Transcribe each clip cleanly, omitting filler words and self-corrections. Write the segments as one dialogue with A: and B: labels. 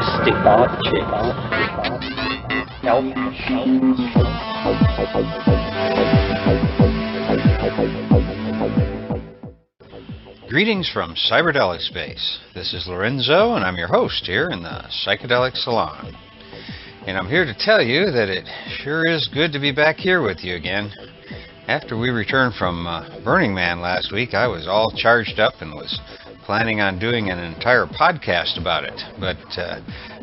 A: Stick-Bar
B: Greetings from Cyberdelic Space. This is Lorenzo, and I'm your host here in the Psychedelic Salon. And I'm here to tell you that it sure is good to be back here with you again. After we returned from Burning Man last week, I was all charged up and was planning on doing an entire podcast about it. But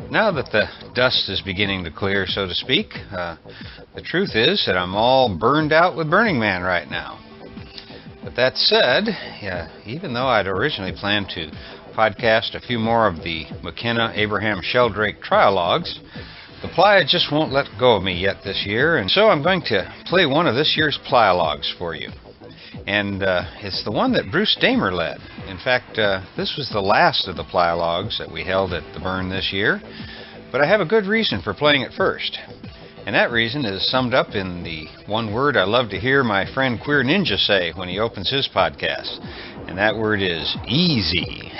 B: now that the dust is beginning to clear, so to speak, the truth is that I'm all burned out with Burning Man right now. But that said, even though I'd originally planned to podcast a few more of the McKenna Abraham Sheldrake trialogues, the Playa just won't let go of me yet this year, and so I'm going to play one of this year's Playalogs for you. And it's the one that Bruce Damer led. In fact, this was the last of the Playalogs that we held at the Burn this year, but I have a good reason for playing it first. And that reason is summed up in the one word I love to hear my friend Queer Ninja say when he opens his podcast. And that word is easy,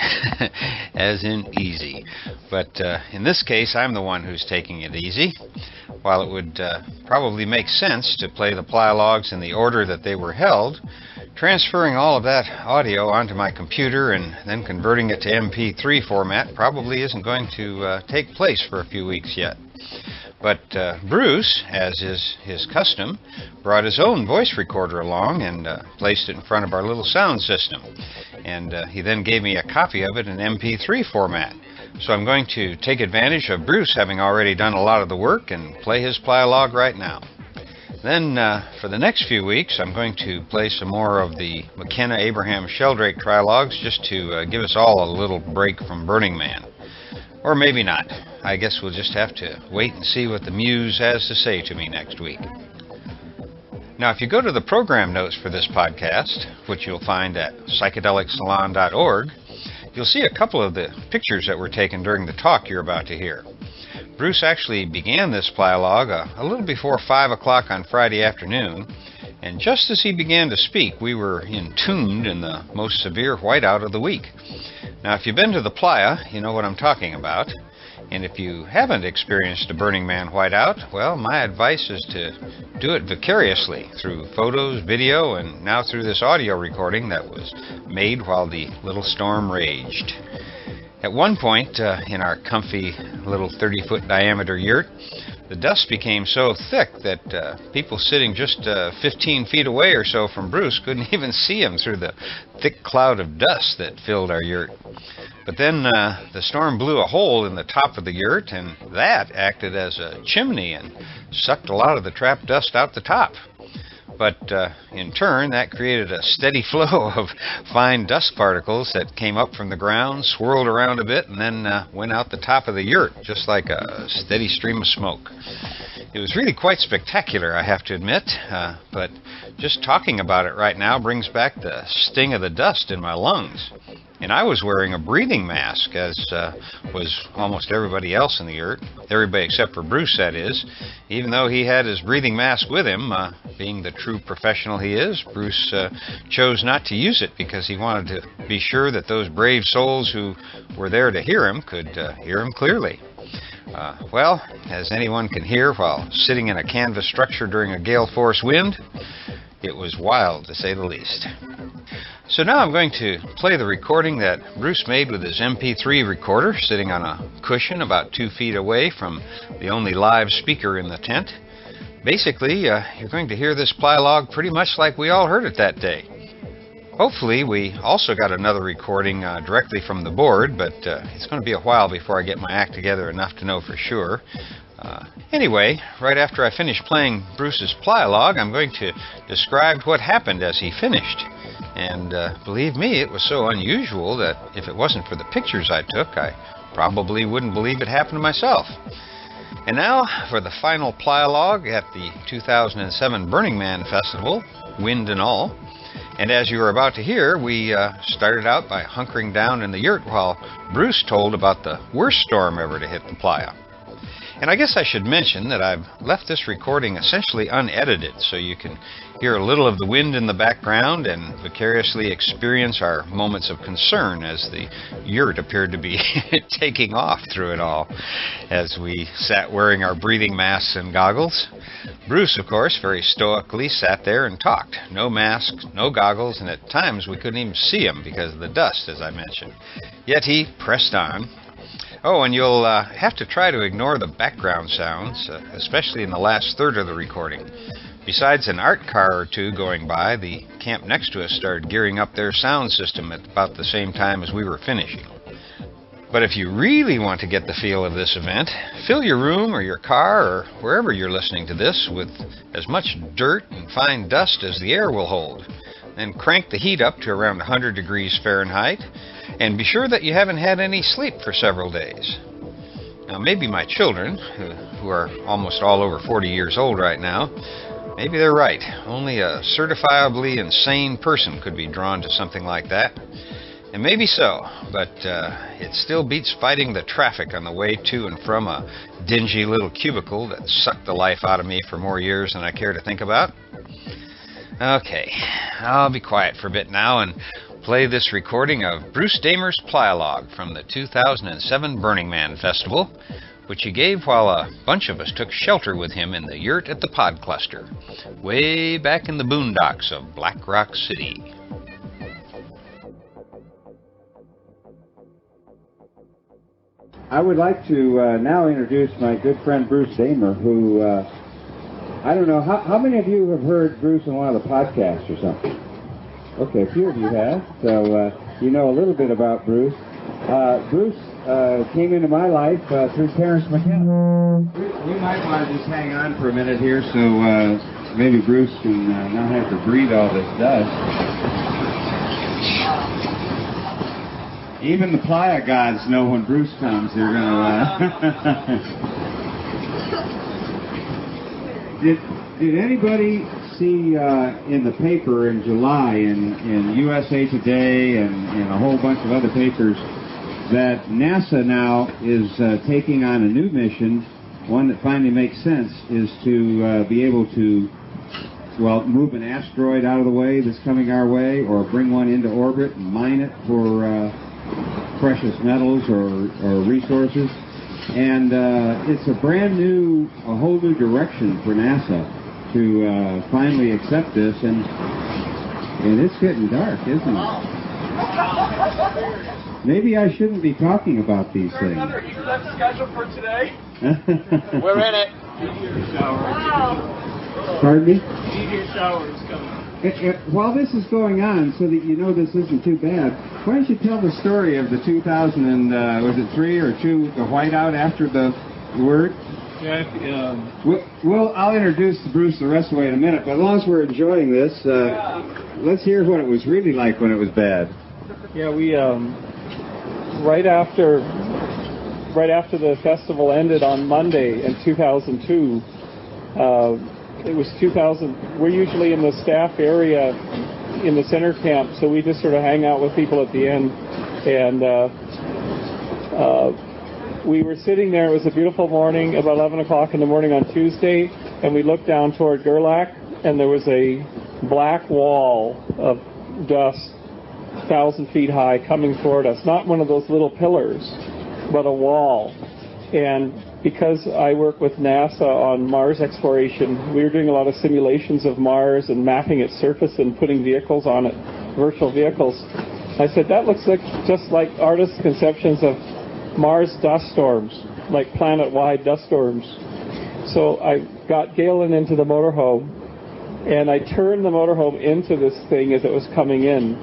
B: as in easy. But in this case, I'm the one who's taking it easy. While it would probably make sense to play the Playalogs in the order that they were held, transferring all of that audio onto my computer and then converting it to MP3 format probably isn't going to take place for a few weeks yet. But Bruce, as is his custom, brought his own voice recorder along and placed it in front of our little sound system. And he then gave me a copy of it in MP3 format. So I'm going to take advantage of Bruce having already done a lot of the work and play his Playalog right now. Then, for the next few weeks, I'm going to play some more of the McKenna Abraham Sheldrake trialogues just to give us all a little break from Burning Man. Or maybe not. I guess we'll just have to wait and see what the Muse has to say to me next week. Now, if you go to the program notes for this podcast, which you'll find at psychedelicsalon.org, you'll see a couple of the pictures that were taken during the talk you're about to hear. Bruce actually began this Playalog a little before 5 o'clock on Friday afternoon, and just as he began to speak, we were entombed in the most severe whiteout of the week. Now, if you've been to the Playa, you know what I'm talking about. And if you haven't experienced a Burning Man whiteout, well, my advice is to do it vicariously through photos, video, and now through this audio recording that was made while the little storm raged. At one point in our comfy little 30-foot diameter yurt, the dust became so thick that people sitting just 15 feet away or so from Bruce couldn't even see him through the thick cloud of dust that filled our yurt. But then the storm blew a hole in the top of the yurt, and that acted as a chimney and sucked a lot of the trapped dust out the top. But in turn, that created a steady flow of fine dust particles that came up from the ground, swirled around a bit, and then went out the top of the yurt, just like a steady stream of smoke. It was really quite spectacular, I have to admit, but just talking about it right now brings back the sting of the dust in my lungs. And I was wearing a breathing mask, as was almost everybody else in the yurt. Everybody except for Bruce, that is. Even though he had his breathing mask with him, being the true professional he is, Bruce chose not to use it because he wanted to be sure that those brave souls who were there to hear him could hear him clearly. Well, as anyone can hear while sitting in a canvas structure during a gale force wind, it was wild, to say the least. So now I'm going to play the recording that Bruce made with his MP3 recorder sitting on a cushion about 2 feet away from the only live speaker in the tent. Basically, you're going to hear this Playalog pretty much like we all heard it that day. Hopefully, we also got another recording directly from the board, but it's going to be a while before I get my act together enough to know for sure. Anyway, right after I finish playing Bruce's Playalog, I'm going to describe what happened as he finished. And believe me, it was so unusual that if it wasn't for the pictures I took, I probably wouldn't believe it happened to myself. And now for the final Playalog at the 2007 Burning Man Festival, wind and all. And as you are about to hear, we started out by hunkering down in the yurt while Bruce told about the worst storm ever to hit the Playa. And I guess I should mention that I've left this recording essentially unedited, so you can hear a little of the wind in the background and vicariously experience our moments of concern as the yurt appeared to be taking off through it all as we sat wearing our breathing masks and goggles. Bruce, of course, very stoically sat there and talked. No mask, no goggles, and at times we couldn't even see him because of the dust, as I mentioned. Yet he pressed on. Oh, and you'll have to try to ignore the background sounds, especially in the last third of the recording. Besides an art car or two going by, the camp next to us started gearing up their sound system at about the same time as we were finishing. But if you really want to get the feel of this event, fill your room or your car or wherever you're listening to this with as much dirt and fine dust as the air will hold. Then crank the heat up to around 100 degrees Fahrenheit, and be sure that you haven't had any sleep for several days. Now, maybe my children, who are almost all over 40 years old right now, maybe they're right. Only a certifiably insane person could be drawn to something like that. And maybe so, but it still beats fighting the traffic on the way to and from a dingy little cubicle that sucked the life out of me for more years than I care to think about. Okay, I'll be quiet for a bit now and play this recording of Bruce Damer's Plialog from the 2007 Burning Man Festival, which he gave while a bunch of us took shelter with him in the yurt at the Pod Cluster, way back in the boondocks of Black Rock City.
A: I would like to now introduce my good friend Bruce Damer, who, I don't know, how many of you have heard Bruce on one of the podcasts or something? Okay, a few of you have, so you know a little bit about Bruce. Bruce came into my life through Terrence McKenna. We might want to just hang on for a minute here so maybe Bruce can not have to breathe all this dust. Even the playa gods know when Bruce comes, they're going to... Did anybody see in the paper in July, in USA Today and a whole bunch of other papers, that NASA now is taking on a new mission, one that finally makes sense, is to be able to, well, move an asteroid out of the way that's coming our way, or bring one into orbit and mine it for precious metals or resources. And it's a brand new, a whole new direction for NASA to finally accept this, and it's getting dark, isn't it? Maybe I shouldn't be talking about these things.
C: Another eclipse scheduled for today?
D: We're in it.
C: Meteor shower. Wow.
A: Pardon me?
C: Meteor shower is coming.
A: While this is going on, so that you know this isn't too bad, why don't you tell the story of the 2003 or 2, the whiteout after the word?
C: Yeah,
A: Well, I'll introduce Bruce the rest of the way in a minute, but as long as we're enjoying this, let's hear what it was really like when it was bad.
C: yeah, we right after the festival ended on Monday in 2002. It was 2000. We're usually in the staff area in the center camp, so we just sort of hang out with people at the end. And we were sitting there. It was a beautiful morning, about 11 o'clock in the morning on Tuesday, and we looked down toward Gerlach, and there was a black wall of dust, 1,000 feet high, coming toward us. Not one of those little pillars, but a wall. And because I work with NASA on Mars exploration, we were doing a lot of simulations of Mars and mapping its surface and putting vehicles on it, virtual vehicles. I said, that looks like just like artists' conceptions of Mars dust storms, like planet-wide dust storms. So I got Galen into the motorhome, and I turned the motorhome into this thing as it was coming in,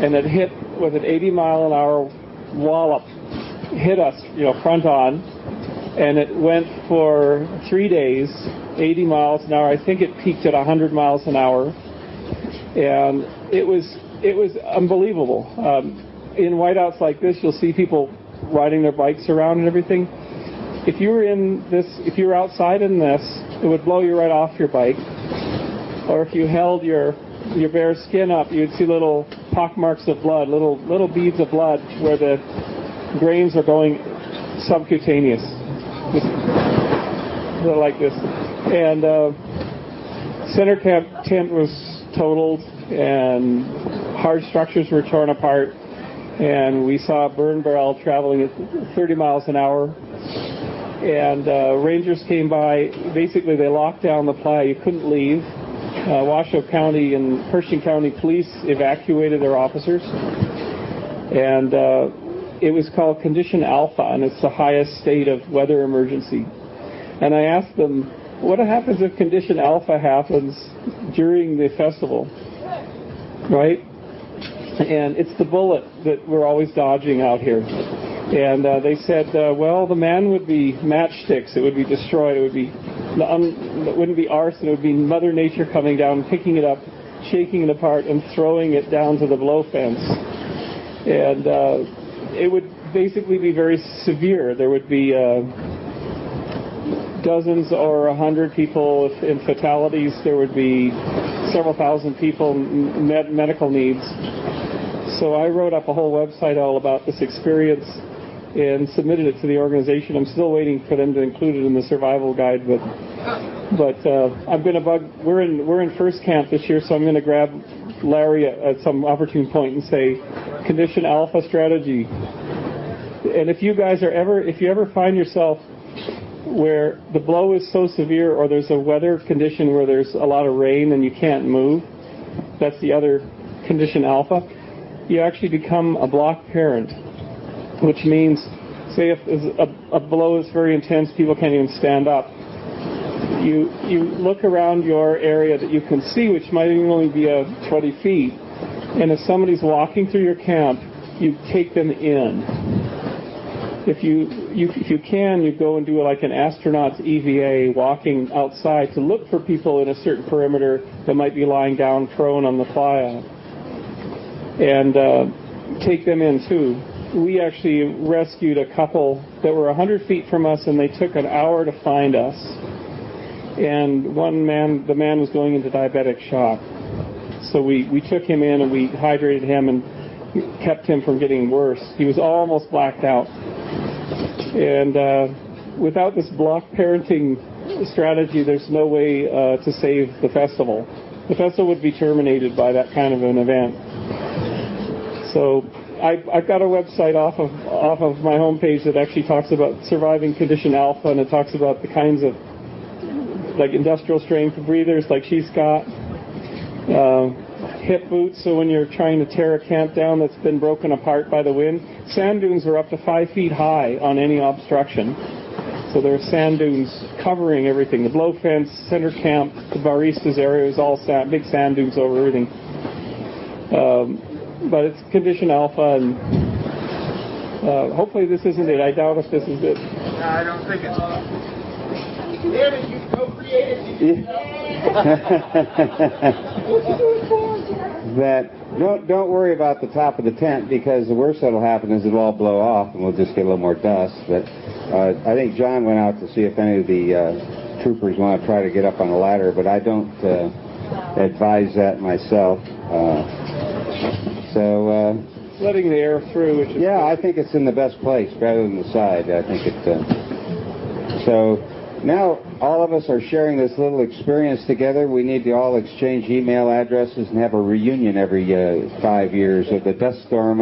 C: and it hit with an 80-mile-an-hour wallop, hit us, front on. And it went for 3 days, 80 miles an hour. I think it peaked at 100 miles an hour, and it was unbelievable. In whiteouts like this, you'll see people riding their bikes around and everything. If you were outside in this, it would blow you right off your bike. Or if you held your bare skin up, you'd see little pockmarks of blood, little beads of blood where the grains are going subcutaneous. like this. And center camp tent was totaled, and hard structures were torn apart, and we saw a burn barrel traveling at 30 miles an hour. And rangers came by. Basically, they locked down the playa. You couldn't leave. Washoe County and Pershing County police evacuated their officers. And it was called Condition Alpha, and it's the highest state of weather emergency. And I asked them, what happens if Condition Alpha happens during the festival? Right? And it's the bullet that we're always dodging out here. And they said, well, the man would be matchsticks. It would be destroyed. It wouldn't be arson. It would be Mother Nature coming down, picking it up, shaking it apart, and throwing it down to the blow fence. And it would basically be very severe. There would be dozens or 100 people in fatalities. There would be several thousand people medical needs. So I wrote up a whole website all about this experience and submitted it to the organization. I'm still waiting for them to include it in the survival guide, but I'm going to bug. We're in first camp this year, so I'm going to grab Larry at some opportune point and say, Condition Alpha strategy. And if you ever find yourself where the blow is so severe, or there's a weather condition where there's a lot of rain and you can't move, that's the other Condition Alpha. You actually become a block parent, which means, say if a blow is very intense, people can't even stand up. You look around your area that you can see, which might only be 20 feet, and if somebody's walking through your camp, you take them in. If you can, you go and do like an astronaut's EVA, walking outside to look for people in a certain perimeter that might be lying down prone on the playa, and take them in too. We actually rescued a couple that were 100 feet from us, and they took an hour to find us. And the man was going into diabetic shock. So we took him in and we hydrated him and kept him from getting worse. He was almost blacked out. And without this block parenting strategy, there's no way to save the festival. The festival would be terminated by that kind of an event. So I've got a website off of my homepage that actually talks about surviving Condition Alpha, and it talks about the kinds of like industrial strength breathers like she's got, hip boots, so when you're trying to tear a camp down that's been broken apart by the wind. Sand dunes are up to 5 feet high on any obstruction. So there are sand dunes covering everything. The blow fence, center camp, the baristas area is all big sand dunes over everything. But it's Condition Alpha, and hopefully this isn't it. I doubt if this is it.
D: No, I don't think it's Damn it, you co-created
A: That don't worry about the top of the tent, because the worst that'll happen is it'll all blow off and we'll just get a little more dust. But I think John went out to see if any of the troopers want to try to get up on the ladder, but I don't advise that myself.
C: Letting the air through, which is
A: yeah, I think it's in the best place rather than the side. I think it. So now all of us are sharing this little experience together. We need to all exchange email addresses and have a reunion every 5 years of the dust storm.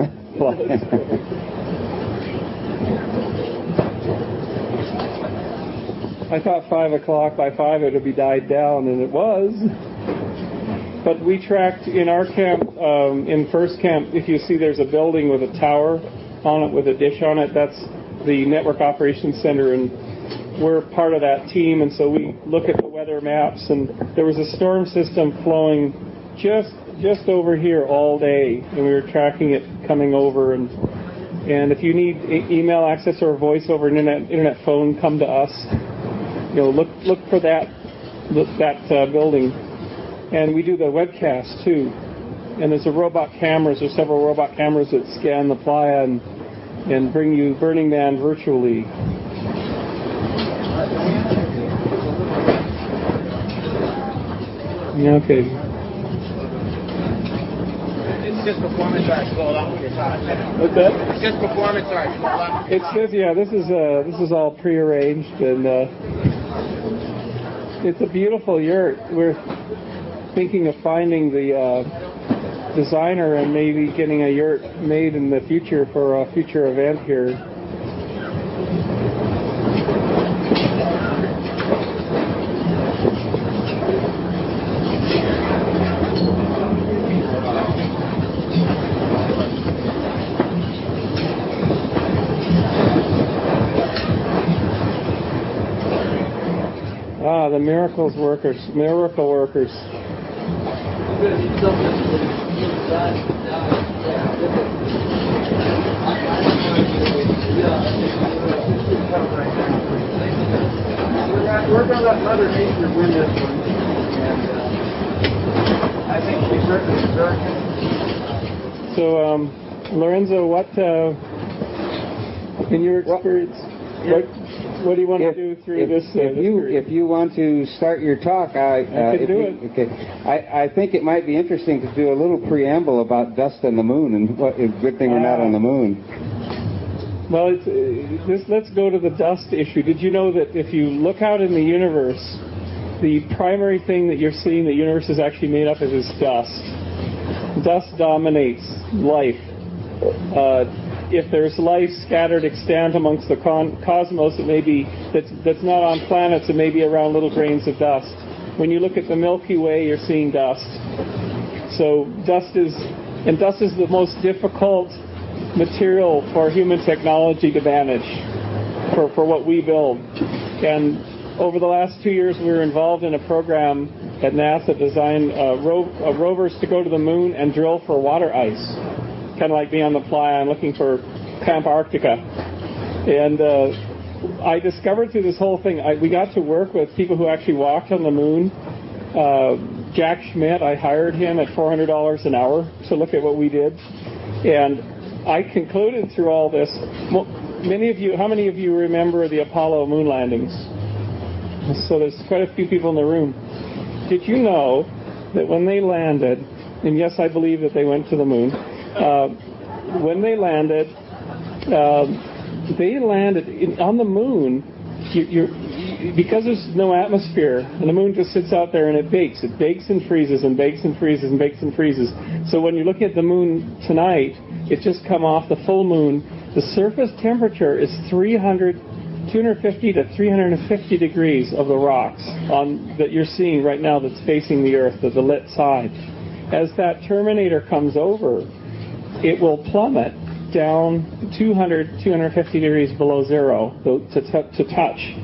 C: I thought 5 o'clock, by 5 it would be died down, and it was. But we tracked in our camp, in first camp, if you see there's a building with a tower on it with a dish on it, that's the Network Operations Center, and we're part of that team, and so we look at the weather maps, and there was a storm system flowing just over here all day, and we were tracking it coming over, and if you need email access or voice over an internet phone, come to us. Look for that building. And we do the webcast too. And there's several robot cameras that scan the playa and bring you Burning Man virtually. Okay.
D: It's just performance art. Hold on with your time.
C: What's that?
D: It's just performance art. Hold on with your time.
C: This is all prearranged, and It's a beautiful yurt. We're thinking of finding the designer and maybe getting a yurt made in the future for a future event here. Ah, the miracle workers.
D: We're going to let Mother Nature win this one. And I think she certainly deserves it.
C: So, Lorenzo, what, in your experience, what do you want to do through this?
E: If you want to start your talk, I
C: can do it.
E: Okay. I think it might be interesting to do a little preamble about dust and the moon, and what a good thing we're not on the moon.
C: Well, let's go to the dust issue. Did you know that if you look out in the universe, the primary thing that you're seeing the universe is actually made up of is dust. Dust dominates life. If there's life scattered extant amongst the cosmos, it may be that's not on planets, it may be around little grains of dust. When you look at the Milky Way, you're seeing dust. So dust is the most difficult material for human technology to manage for what we build. And over the last 2 years, we were involved in a program at NASA designed rovers to go to the moon and drill for water ice. Kind of like me on the fly, I'm looking for Camp Arctica. And I discovered through this whole thing, we got to work with people who actually walked on the moon. Jack Schmitt, I hired him at $400 an hour to look at what we did. And I concluded through all this, how many of you remember the Apollo moon landings? So there's quite a few people in the room. Did you know that when they landed, and yes, I believe that they went to the moon, when they landed on the moon, because there's no atmosphere, and the moon just sits out there and it bakes and freezes and bakes and freezes and bakes and freezes. So when you're looking at the moon tonight, it just come off the full moon. The surface temperature is 250 to 350 degrees of the rocks that you're seeing right now that's facing the Earth, the lit side. As that terminator comes over, it will plummet down 250 degrees below zero to touch.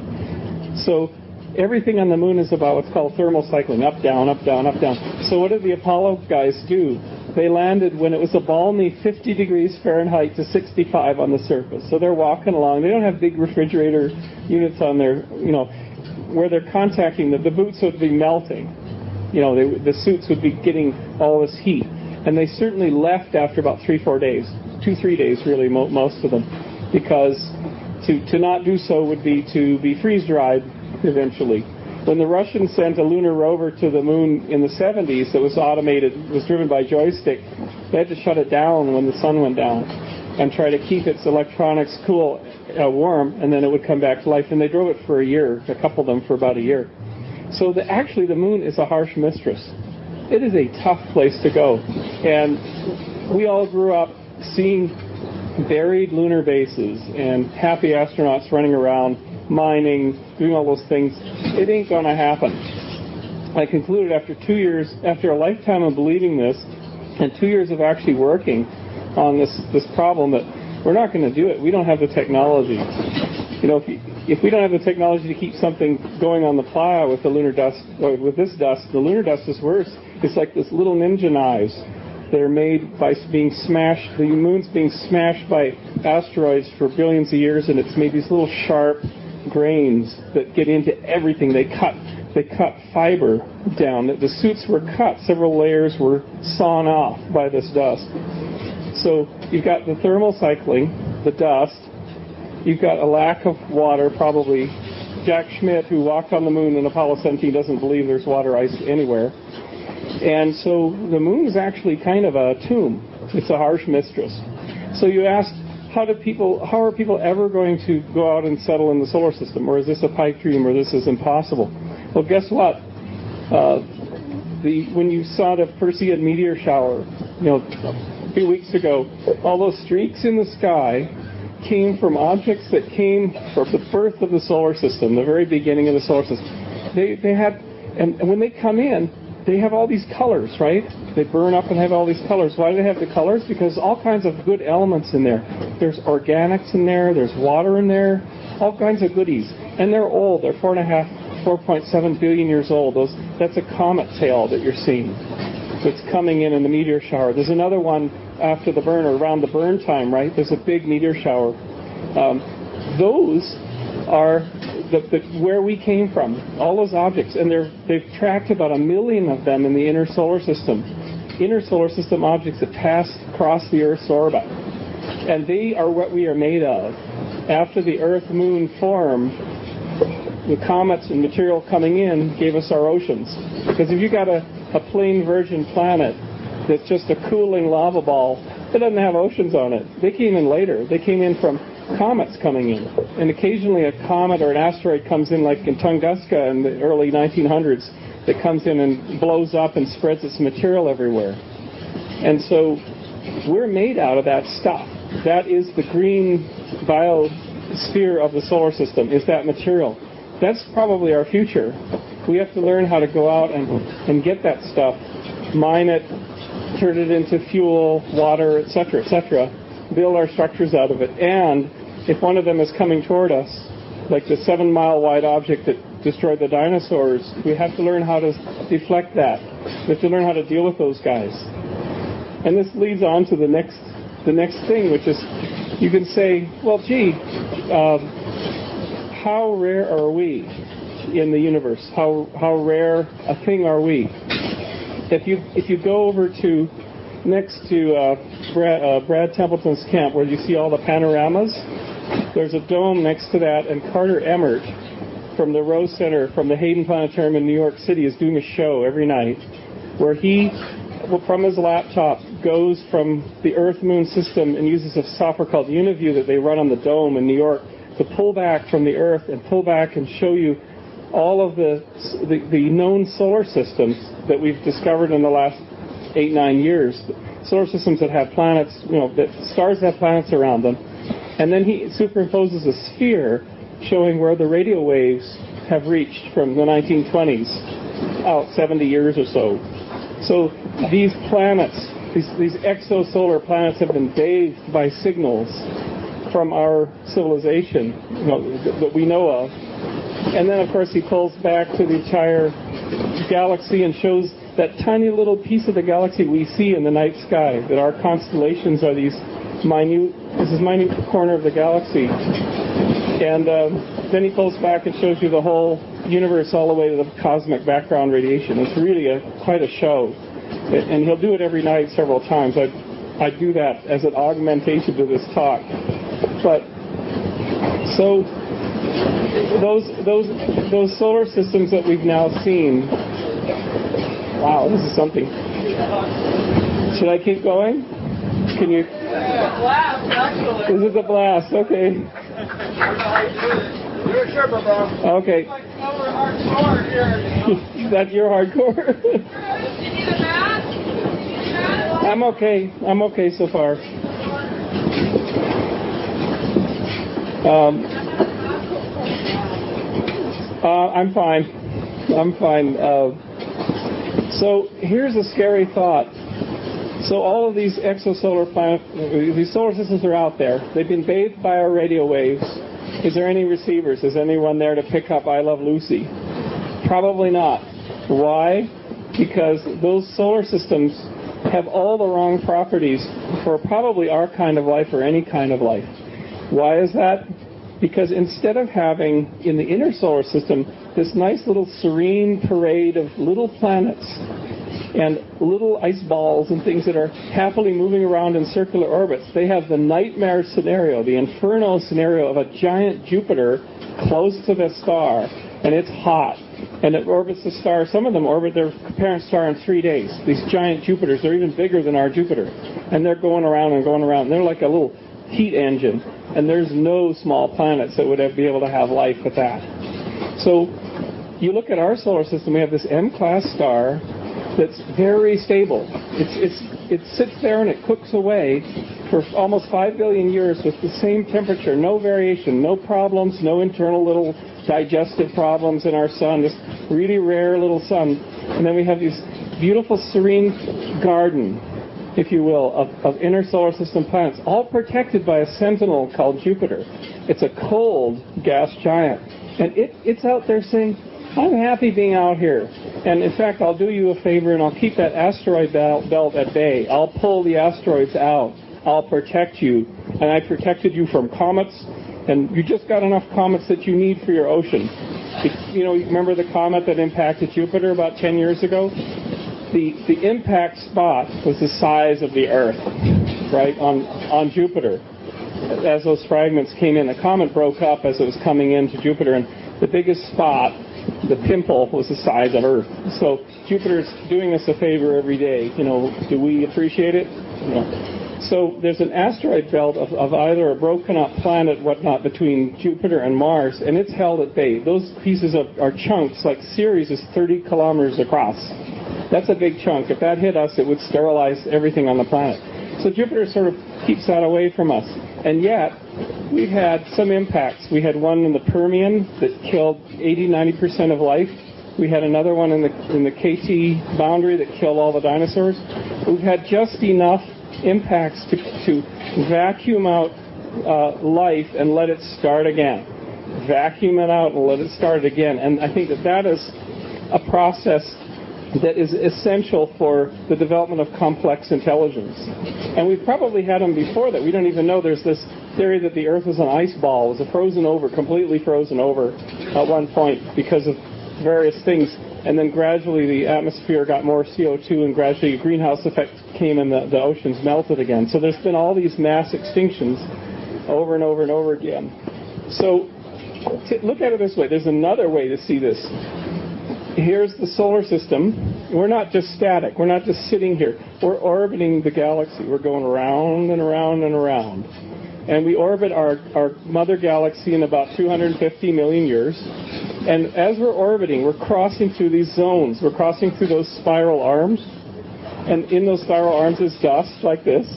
C: So everything on the moon is about what's called thermal cycling, up, down, up, down, up, down. So what did the Apollo guys do? They landed when it was a balmy 50 degrees Fahrenheit to 65 on the surface. So they're walking along. They don't have big refrigerator units on their, where they're contacting. The boots would be melting. The suits would be getting all this heat. And they certainly left after about 3-4 days. 2-3 days, really, most of them. Because to not do so would be to be freeze-dried eventually. When the Russians sent a lunar rover to the moon in the 70s that was automated, was driven by joystick, they had to shut it down when the sun went down and try to keep its electronics cool, warm, and then it would come back to life. And they drove it for a year, a couple of them for about a year. So actually the moon is a harsh mistress. It is a tough place to go. And we all grew up seeing buried lunar bases and happy astronauts running around, mining, doing all those things. It ain't going to happen. I concluded after 2 years, after a lifetime of believing this, and 2 years of actually working on this problem, that we're not going to do it. We don't have the technology. If we don't have the technology to keep something going on the playa with the lunar dust, or with this dust, the lunar dust is worse. It's like this little ninja knives that are made by being smashed. The moon's being smashed by asteroids for billions of years, and it's made these little sharp grains that get into everything. They cut fiber down. The suits were cut. Several layers were sawn off by this dust. So you've got the thermal cycling, the dust. You've got a lack of water, probably. Jack Schmitt, who walked on the moon in Apollo 17, doesn't believe there's water ice anywhere. And so the moon is actually kind of a tomb. It's a harsh mistress. So you asked, how are people ever going to go out and settle in the solar system? Or is this a pipe dream, or this is impossible? Well, guess what? When you saw the Perseid meteor shower, a few weeks ago, all those streaks in the sky came from objects that came from the birth of the solar system, the very beginning of the solar system. They had, and when they come in, they have all these colors, right? They burn up and have all these colors. Why do they have the colors? Because all kinds of good elements in there. There's organics in there. There's water in there. All kinds of goodies. And they're old. They're 4.7 billion years old. That's a comet tail that you're seeing that's coming in the meteor shower. There's another one after the burn, or around the burn time, right? There's a big meteor shower. Those are where we came from, all those objects, and they've tracked about 1 million of them in the inner solar system objects that pass across the Earth's orbit. And they are what we are made of. After the Earth-Moon formed, the comets and material coming in gave us our oceans. Because if you got a plain virgin planet that's just a cooling lava ball, it doesn't have oceans on it. They came in later. They came in from comets coming in. And occasionally a comet or an asteroid comes in, like in Tunguska in the early 1900s, that comes in and blows up and spreads its material everywhere. And so we're made out of that stuff. That is the green biosphere of the solar system, is that material. That's probably our future. We have to learn how to go out and get that stuff, mine it, turn it into fuel, water, etc., build our structures out of it. And if one of them is coming toward us, like the 7-mile-wide object that destroyed the dinosaurs, we have to learn how to deflect that. We have to learn how to deal with those guys. And this leads on to the next thing, which is, you can say, well, gee, how rare are we in the universe? How rare a thing are we? If you go over to next to Brad Templeton's camp, where you see all the panoramas, there's a dome next to that, and Carter Emmert from the Rose Center from the Hayden Planetarium in New York City is doing a show every night where he, from his laptop, goes from the Earth-Moon system and uses a software called Uniview that they run on the dome in New York to pull back from the Earth and pull back and show you all of the known solar systems that we've discovered in the last 8-9 years. Solar systems that have planets, that stars have planets around them. And then he superimposes a sphere showing where the radio waves have reached from the 1920s, out 70 years or so. So these planets, these exosolar planets, have been bathed by signals from our civilization, that we know of. And then, of course, he pulls back to the entire galaxy and shows that tiny little piece of the galaxy we see in the night sky, that our constellations are this minute corner of the galaxy. And then he pulls back and shows you the whole universe all the way to the cosmic background radiation. It's really quite a show. And he'll do it every night several times. I do that as an augmentation to this talk. But so those solar systems that we've now seen, wow, this is something. Should I keep going? Can you?
D: Blast, actually.
C: This is a blast. Okay.
D: You're a Sherpa, bro.
C: Okay.
D: Like hardcore here.
C: Is that your hardcore?
D: You need a mask?
C: I'm okay. I'm okay so far. I'm fine. I'm fine. So here's a scary thought. So all of these exosolar planets, these solar systems are out there. They've been bathed by our radio waves. Is there any receivers? Is anyone there to pick up I Love Lucy? Probably not. Why? Because those solar systems have all the wrong properties for probably our kind of life or any kind of life. Why is that? Because instead of having, in the inner solar system, this nice little serene parade of little planets and little ice balls and things that are happily moving around in circular orbits, they have the nightmare scenario, the inferno scenario of a giant Jupiter close to the star, and it's hot, and it orbits the star. Some of them orbit their parent star in 3 days. These giant Jupiters, they're even bigger than our Jupiter, and they're going around and going around. They're like a little heat engine, and there's no small planets that would be able to have life with that. So you look at our solar system, we have this M-class star that's very stable. It sits there and it cooks away for almost 5 billion years with the same temperature, no variation, no problems, no internal little digestive problems in our sun, this really rare little sun. And then we have this beautiful serene garden, if you will, of inner solar system planets, all protected by a sentinel called Jupiter. It's a cold gas giant. And it's out there saying, I'm happy being out here. And in fact, I'll do you a favor and I'll keep that asteroid belt at bay. I'll pull the asteroids out. I'll protect you. And I protected you from comets. And you just got enough comets that you need for your ocean. You know, you remember the comet that impacted Jupiter about 10 years ago? The impact spot was the size of the Earth, right, on Jupiter. As those fragments came in, the comet broke up as it was coming into Jupiter, and the biggest spot, the pimple, was the size of Earth. So Jupiter's doing us a favor every day. You know, do we appreciate it? No. So there's an asteroid belt of either a broken up planet, whatnot, between Jupiter and Mars, and it's held at bay. Those pieces are chunks, like Ceres is 30 kilometers across. That's a big chunk. If that hit us, it would sterilize everything on the planet. So Jupiter sort of keeps that away from us. And yet, we've had some impacts. We had one in the Permian that killed 80-90% of life. We had another one in the KT boundary that killed all the dinosaurs. We've had just enough impacts to vacuum out life and let it start again. Vacuum it out and let it start again. And I think that is a process that is essential for the development of complex intelligence. And we've probably had them before that. We don't even know. There's this theory that the Earth was an ice ball. It was completely frozen over at one point because of various things. And then gradually the atmosphere got more CO2 and gradually a greenhouse effect came and the oceans melted again. So there's been all these mass extinctions over and over and over again. So look at it this way. There's another way to see this. Here's the solar system. We're not just static. We're not just sitting here. We're orbiting the galaxy. We're going around and around and around. And we orbit our mother galaxy in about 250 million years. And as we're orbiting, we're crossing through these zones. We're crossing through those spiral arms. And in those spiral arms is dust like this.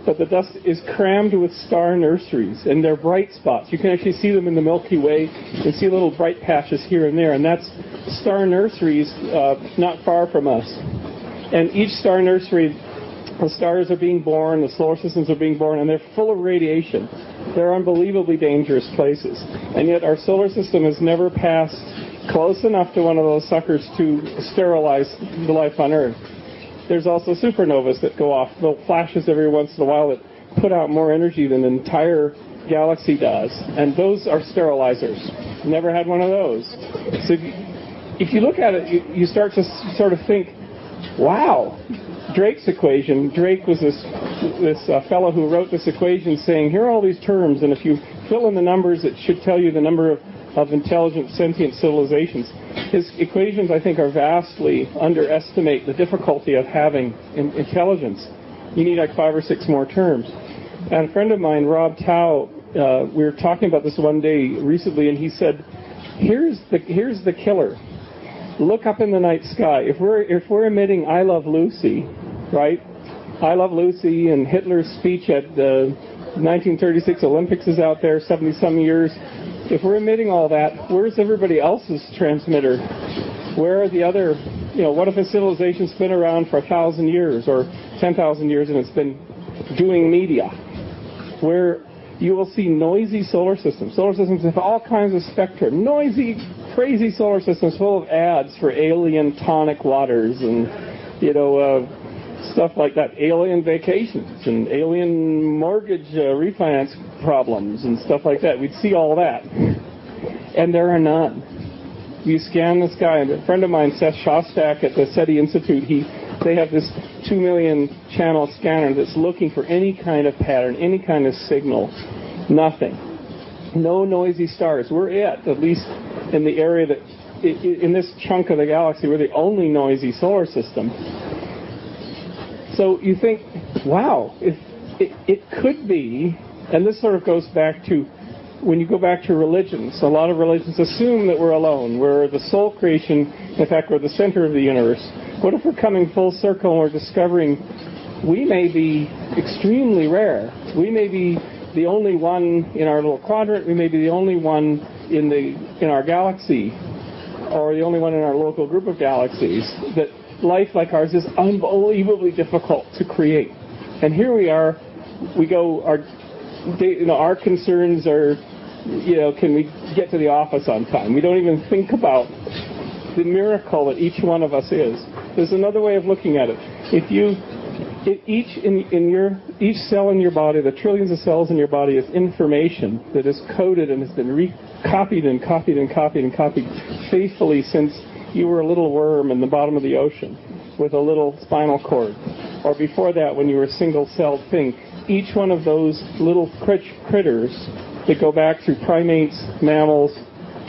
C: But the dust is crammed with star nurseries. And they're bright spots. You can actually see them in the Milky Way. You can see little bright patches here and there. And that's star nurseries not far from us. And each star nursery, the stars are being born, the solar systems are being born, and they're full of radiation. They're unbelievably dangerous places. And yet our solar system has never passed close enough to one of those suckers to sterilize the life on Earth. There's also supernovas that go off, little flashes every once in a while that put out more energy than the entire galaxy does. And those are sterilizers. Never had one of those. So if you look at it, you start to sort of think, wow, Drake's equation. Drake was this fellow who wrote this equation saying, here are all these terms, and if you fill in the numbers, it should tell you the number of intelligent, sentient civilizations. His equations, I think, are vastly underestimate the difficulty of having intelligence. You need like 5 or 6 more terms. And a friend of mine, Rob Tao, we were talking about this one day recently, and he said, here's the killer. Look up in the night sky. If we're emitting I Love Lucy, right? I Love Lucy and Hitler's speech at the 1936 Olympics is out there, 70-some years. If we're emitting all that, where's everybody else's transmitter? Where are the other, what if a civilization's been around for 1,000 years or 10,000 years and it's been doing media? Where you will see noisy solar systems. Solar systems have all kinds of spectra. Noisy, crazy solar systems full of ads for alien tonic waters and, stuff like that. Alien vacations and alien mortgage refinance problems and stuff like that. We'd see all that. And there are none. You scan the sky. A friend of mine, Seth Shostak at the SETI Institute, they have this 2 million channel scanner that's looking for any kind of pattern, any kind of signal. Nothing. No noisy stars. We're at least in the area that, in this chunk of the galaxy, we're the only noisy solar system. So you think, wow, if it could be, and this sort of goes back to when you go back to religions, a lot of religions assume that we're alone. We're the sole creation. In fact, we're the center of the universe. What if we're coming full circle and we're discovering we may be extremely rare? We may be the only one in our little quadrant. We may be the only one in our galaxy, or the only one in our local group of galaxies. That life like ours is unbelievably difficult to create. And here we are. We go. Our concerns are, can we get to the office on time? We don't even think about the miracle that each one of us is. There's another way of looking at it. Each cell in your body, the trillions of cells in your body, is information that is coded and has been copied and copied and copied and copied faithfully since you were a little worm in the bottom of the ocean with a little spinal cord, or before that when you were a single-celled thing. Each one of those little critters that go back through primates, mammals,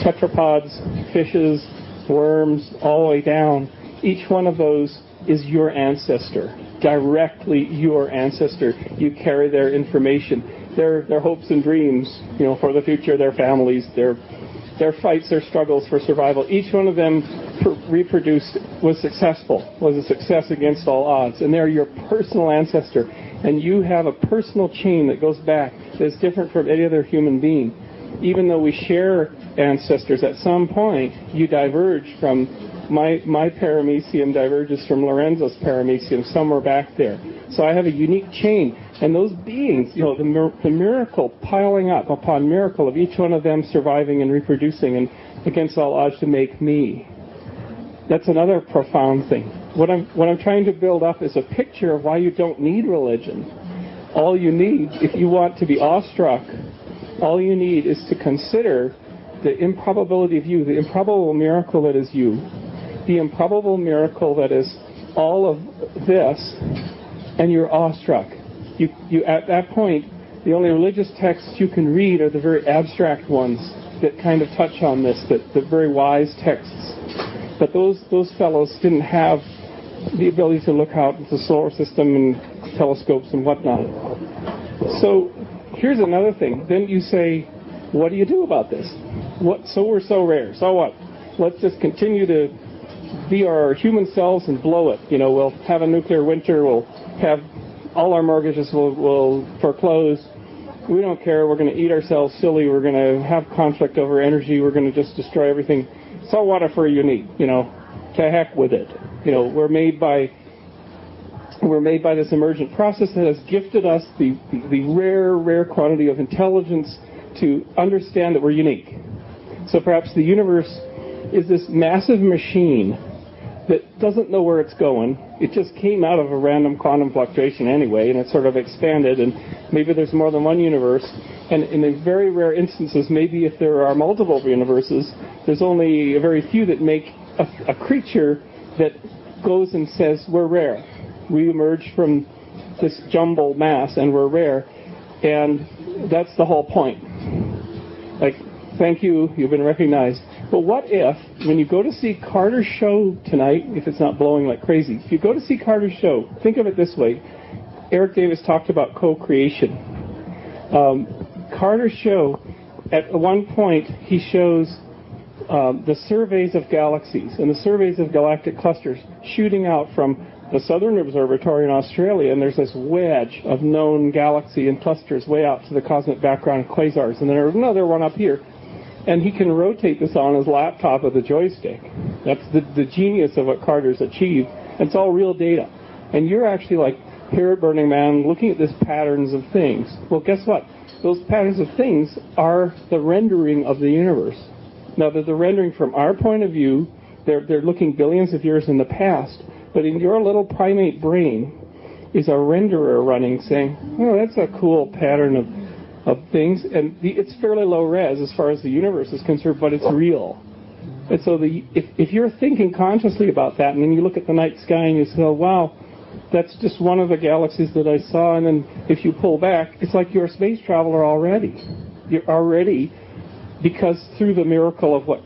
C: tetrapods, fishes, worms, all the way down, each one of those is your ancestor, directly your ancestor. You carry their information, their hopes and dreams, for the future, their families, their fights, their struggles for survival. Each one of them reproduced, was successful, was a success against all odds, and they're your personal ancestor. And you have a personal chain that goes back that's different from any other human being. Even though we share ancestors, at some point you diverge from my paramecium diverges from Lorenzo's paramecium somewhere back there. So I have a unique chain. And those beings, the miracle piling up upon miracle of each one of them surviving and reproducing and against all odds to make me. That's another profound thing. What I'm trying to build up is a picture of why you don't need religion. All you need, if you want to be awestruck, all you need is to consider the improbability of you, the improbable miracle that is you, the improbable miracle that is all of this, and you're awestruck. You at that point, the only religious texts you can read are the very abstract ones that kind of touch on this, the very wise texts. But those fellows didn't have the ability to look out into the solar system and telescopes and whatnot. So here's another thing. Then you say, what do you do about this? So we're so rare. So what? Let's just continue to be our human selves and blow it. We'll have a nuclear winter. We'll have all our mortgages will foreclose. We don't care. We're going to eat ourselves silly. We're going to have conflict over energy. We're going to just destroy everything. So what if we're unique? To heck with it. We're made by this emergent process that has gifted us the rare quantity of intelligence to understand that we're unique. So perhaps the universe is this massive machine that doesn't know where it's going. It just came out of a random quantum fluctuation anyway, and it sort of expanded, and maybe there's more than one universe. And in the very rare instances, maybe if there are multiple universes, there's only a very few that make a creature that goes and says, we're rare. We emerged from this jumbled mass, and we're rare. And that's the whole point. Like, thank you, you've been recognized. But what if, when you go to see Carter's show tonight, if it's not blowing like crazy, if you go to see Carter's show, think of it this way. Eric Davis talked about co-creation. Carter's show, at one point, he shows the surveys of galaxies and the surveys of galactic clusters shooting out from the Southern Observatory in Australia, and there's this wedge of known galaxy and clusters way out to the cosmic background of quasars, and then there's another one up here. And he can rotate this on his laptop with a joystick. That's the genius of what Carter's achieved. And it's all real data. And you're actually like here at Burning Man looking at these patterns of things. Well, guess what? Those patterns of things are the rendering of the universe. Now, they're the rendering from our point of view. They're looking billions of years in the past. But in your little primate brain is a renderer running saying, oh, that's a cool pattern of things. And it's fairly low res as far as the universe is concerned, but it's real. And so if you're thinking consciously about that, and then you look at the night sky and you say, oh, wow, that's just one of the galaxies that I saw, and then if you pull back, it's like you're a space traveler already. You're already, because through the miracle of what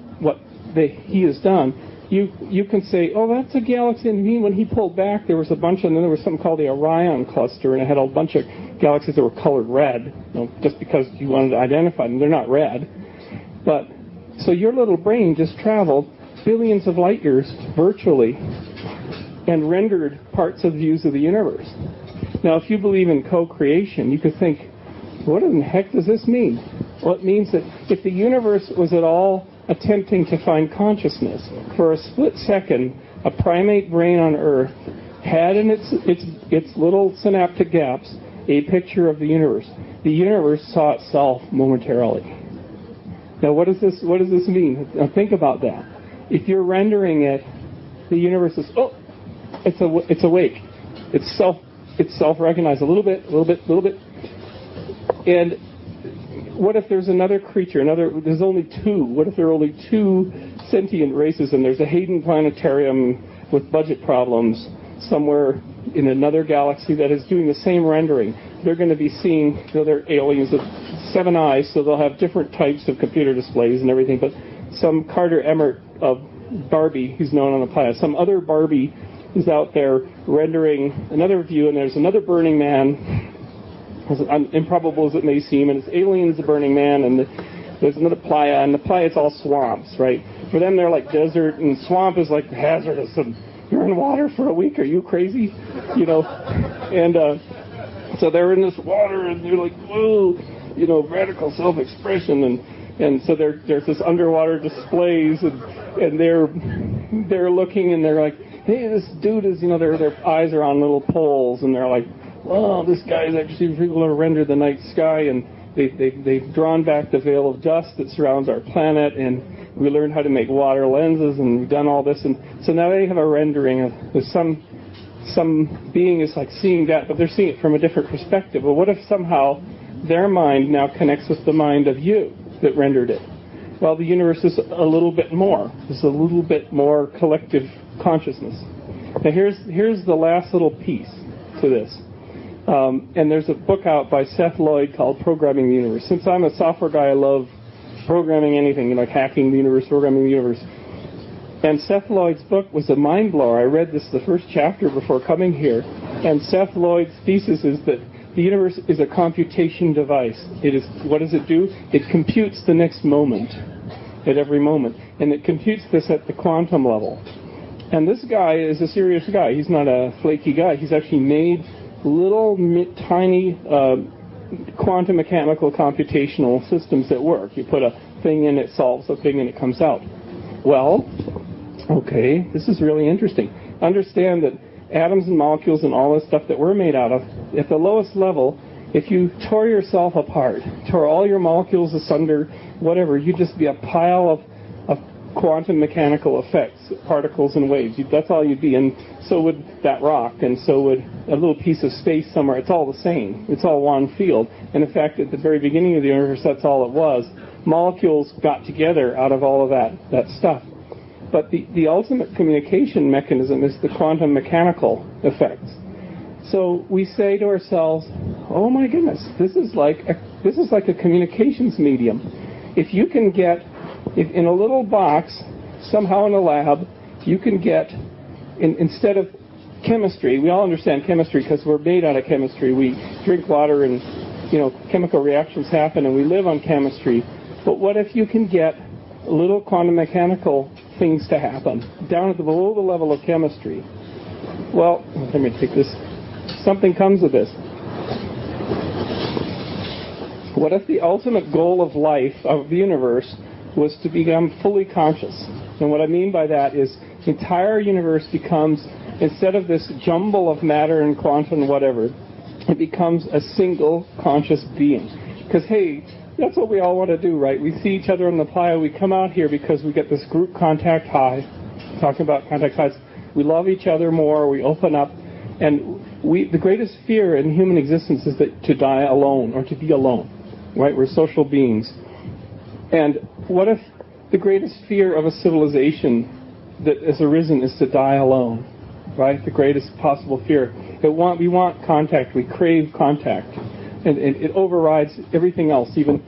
C: he has done, you can say, oh, that's a galaxy. And when he pulled back, there was a bunch, and then there was something called the Orion cluster, and it had a bunch of galaxies that were colored red, just because you wanted to identify them. They're not red. But so your little brain just traveled billions of light years virtually and rendered parts of views of the universe. Now, if you believe in co-creation, you could think, what in the heck does this mean? Well, it means that if the universe was at all attempting to find consciousness, for a split second, a primate brain on Earth had in its little synaptic gaps a picture of the universe. The universe saw itself momentarily. Now, what does this mean? Now, think about that. If you're rendering it, the universe is, oh, it's awake. It's self-recognized a little bit. And what if there's another creature, there's only two? What if there are only two sentient races and there's a Hayden planetarium with budget problems somewhere in another galaxy that is doing the same rendering? They're going to be seeing, they're aliens with 7 eyes, so they'll have different types of computer displays and everything, but some Carter Emmert of Barbie, who's known on the planet, some other Barbie is out there rendering another view, and there's another Burning Man, as improbable as it may seem, and it's aliens, the Burning Man, and there's another Playa, and the Playa, it's all swamps, right? For them, they're like desert, and swamp is like hazardous, and you're in water for a week, are you crazy? And so they're in this water, and they're like, whoa, radical self-expression, and so there's this underwater displays, and they're looking, and they're like, hey, this dude is, their eyes are on little poles, and they're like, oh, this guy is actually able to render the night sky, and they've drawn back the veil of dust that surrounds our planet, and we learned how to make water lenses, and we've done all this, and so now they have a rendering of some being is like seeing that, but they're seeing it from a different perspective. Well, what if somehow their mind now connects with the mind of you that rendered it? Well, the universe is a little bit more. There's a little bit more collective consciousness. Now, here's the last little piece to this. And there's a book out by Seth Lloyd called Programming the Universe. Since I'm a software guy, I love programming anything, like hacking the universe, programming the universe. And Seth Lloyd's book was a mind blower. I read the first chapter before coming here. And Seth Lloyd's thesis is that the universe is a computation device. What does it do? It computes the next moment, at every moment. And it computes this at the quantum level. And this guy is a serious guy. He's not a flaky guy. He's actually made little tiny quantum mechanical computational systems that work. You put a thing in, it solves a thing, and it comes out. Well, okay, this is really interesting. Understand that atoms and molecules and all this stuff that we're made out of, at the lowest level, if you tore yourself apart, tore all your molecules asunder, whatever, you'd just be a pile of quantum mechanical effects, particles and waves. That's all you'd be. And so would that rock, and so would a little piece of space somewhere. It's all the same. It's all one field. And in fact, at the very beginning of the universe, that's all it was. Molecules got together out of all of that stuff. But the ultimate communication mechanism is the quantum mechanical effects. So we say to ourselves, oh my goodness, this is like a communications medium. If you can get, if in a little box, somehow in a lab, you can get, instead of chemistry, we all understand chemistry because we're made out of chemistry. We drink water and, chemical reactions happen and we live on chemistry. But what if you can get little quantum mechanical things to happen down at below the level of chemistry? Well, let me take this. Something comes of this. What if the ultimate goal of life, of the universe, was to become fully conscious? And what I mean by that is the entire universe becomes, instead of this jumble of matter and quantum whatever, it becomes a single conscious being. Because, hey, that's what we all want to do, right? We see each other on the playa. We come out here because we get this group contact high. Talking about contact highs. We love each other more. We open up. And the greatest fear in human existence is to die alone or to be alone, right? We're social beings. And what if the greatest fear of a civilization that has arisen is to die alone, right? The greatest possible fear. We want contact. We crave contact. And it overrides everything else. Even,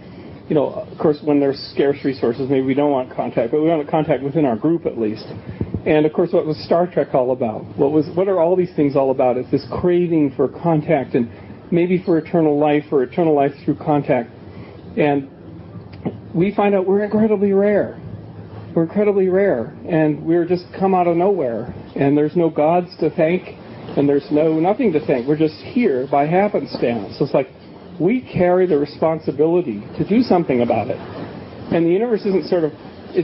C: of course, when there's scarce resources, maybe we don't want contact, but we want contact within our group at least. And of course, what was Star Trek all about? What are all these things all about? It's this craving for contact and maybe for eternal life or eternal life through contact. And we find out we're incredibly rare. We're incredibly rare, and we're just come out of nowhere. And there's no gods to thank, and there's nothing to thank. We're just here by happenstance. So it's like we carry the responsibility to do something about it. And the universe isn't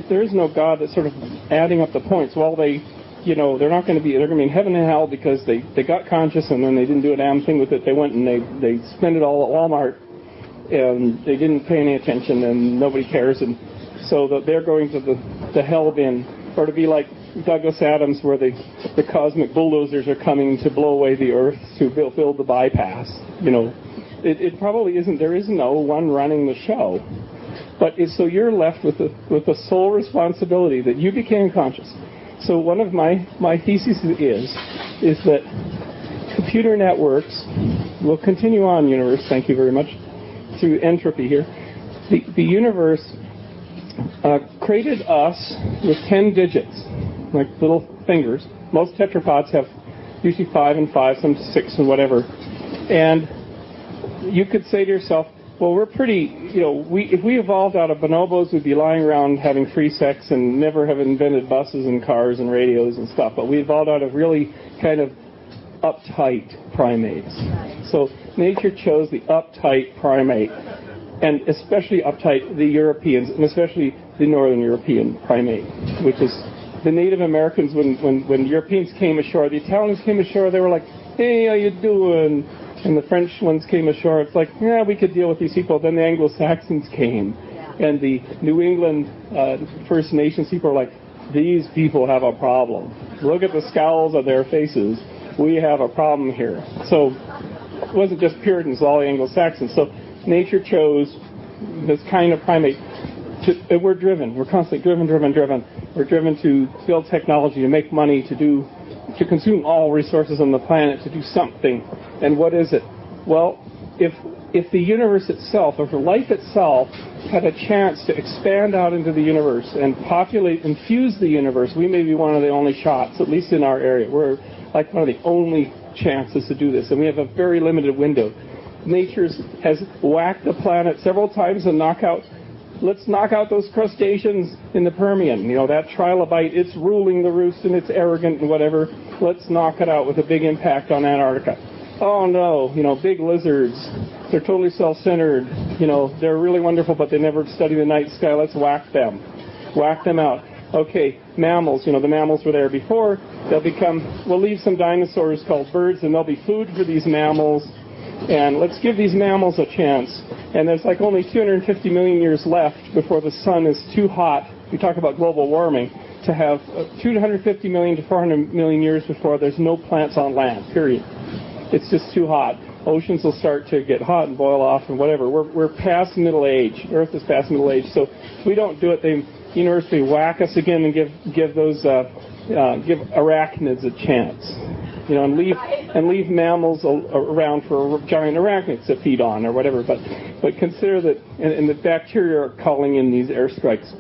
C: there is no God that's sort of adding up the points. Well, they're not going to be in heaven and hell because they got conscious and then they didn't do a damn thing with it. They went and they spent it all at Walmart and they didn't pay any attention and nobody cares, and so that they're going to the hell bin, or to be like Douglas Adams, where the cosmic bulldozers are coming to blow away the earth to build the bypass. It probably isn't. There is no one running the show, but so you're left with the sole responsibility that you became conscious. So one of my theses is that computer networks will continue on, universe. Thank you very much. Through entropy here, the universe created us with 10 digits, like little fingers. Most tetrapods have usually 5 and 5, some 6 and whatever. And you could say to yourself, well, we're pretty, if we evolved out of bonobos, we'd be lying around having free sex and never have invented buses and cars and radios and stuff. But we evolved out of really kind of uptight primates. So nature chose the uptight primate, and especially uptight the Europeans, and especially the Northern European primate, which is the Native Americans. When Europeans came ashore, the Italians came ashore, they were like, hey, how you doing? And the French ones came ashore, it's like, yeah, we could deal with these people. Then the Anglo-Saxons came, and the New England First Nations people are like, these people have a problem. Look at the scowls on their faces. We have a problem here. So it wasn't just Puritans, all the Anglo-Saxons. So nature chose this kind of primate. We're driven. We're constantly driven. We're driven to build technology, to make money, to consume all resources on the planet, to do something. And what is it? Well, if the universe itself, if life itself had a chance to expand out into the universe and populate, infuse the universe, we may be one of the only shots, at least in our area. We're like one of the only chances to do this, and we have a very limited window. Nature has whacked the planet several times and let's knock out those crustaceans in the Permian. That trilobite, it's ruling the roost and it's arrogant and whatever. Let's knock it out with a big impact on Antarctica. Oh no, big lizards, they're totally self-centered. They're really wonderful, but they never study the night sky. Let's whack them out. Okay, mammals, the mammals were there before. We'll leave some dinosaurs called birds, and they'll be food for these mammals. And let's give these mammals a chance. And there's like only 250 million years left before the sun is too hot. We talk about global warming, to have 250 million to 400 million years before there's no plants on land, period. It's just too hot. Oceans will start to get hot and boil off and whatever. We're past middle age. Earth is past middle age. So if we don't do it, the universe will whack us again and give arachnids a chance. And leave mammals around for giant arachnids to feed on or whatever. But consider that, and the bacteria are calling in these airstrikes.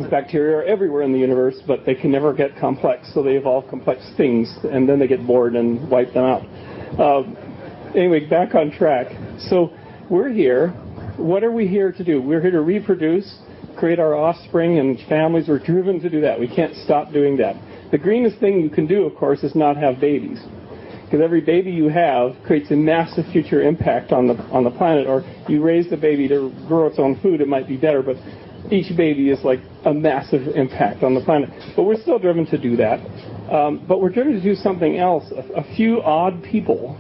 C: Bacteria are everywhere in the universe, but they can never get complex, so they evolve complex things, and then they get bored and wipe them out. Anyway, back on track. So we're here. What are we here to do? We're here to reproduce, create our offspring and families. We're driven to do that. We can't stop doing that. The greenest thing you can do, of course, is not have babies, because every baby you have creates a massive future impact on the planet. Or you raise the baby to grow its own food, it might be better, but each baby is like a massive impact on the planet. But we're still driven to do that. But we're driven to do something else. A few odd people,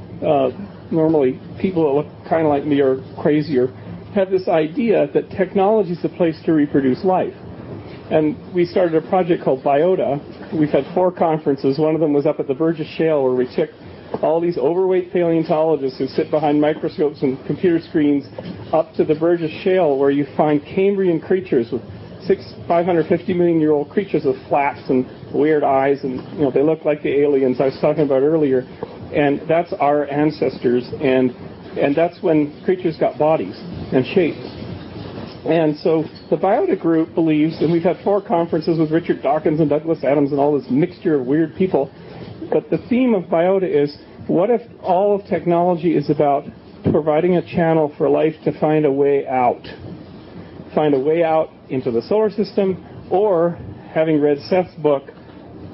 C: normally people that look kind of like me or crazier, have this idea that technology is the place to reproduce life. And we started a project called Biota. We've had 4 conferences. One of them was up at the Burgess Shale, where we took all these overweight paleontologists who sit behind microscopes and computer screens up to the Burgess Shale, where you find Cambrian creatures with 550 million year old creatures with flaps and weird eyes, and they look like the aliens I was talking about earlier. And that's our ancestors, and that's when creatures got bodies and shapes. And so the Biota group believes, and we've had 4 conferences with Richard Dawkins and Douglas Adams and all this mixture of weird people, but the theme of Biota is, what if all of technology is about providing a channel for life to find a way out? Find a way out into the solar system, or, having read Seth's book,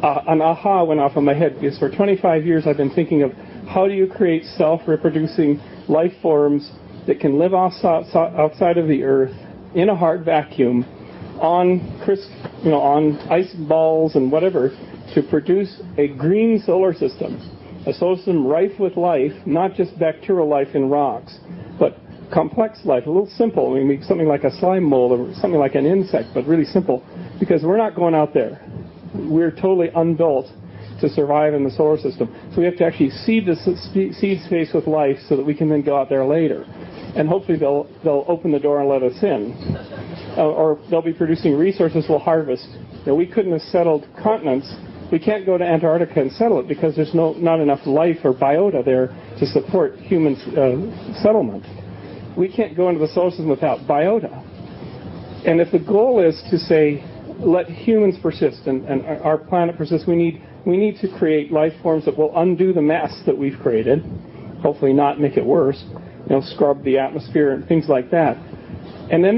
C: an aha went off in my head, because for 25 years I've been thinking of how do you create self-reproducing life forms that can live outside of the Earth in a hard vacuum on on ice balls and whatever to produce a green solar system, a solar system rife with life, not just bacterial life in rocks, but complex life, a little simple. I mean, something like a slime mold or something like an insect, but really simple, because we're not going out there. We're totally unbuilt to survive in the solar system. So we have to actually seed the seed space with life so that we can then go out there later. And hopefully they'll open the door and let us in. Or they'll be producing resources we'll harvest. Now, we couldn't have settled continents. We can't go to Antarctica and settle it because there's not enough life or biota there to support human settlement. We can't go into the solar system without biota. And if the goal is to say, let humans persist and our planet persist, we need to create life forms that will undo the mess that we've created, hopefully not make it worse, scrub the atmosphere and things like that. And then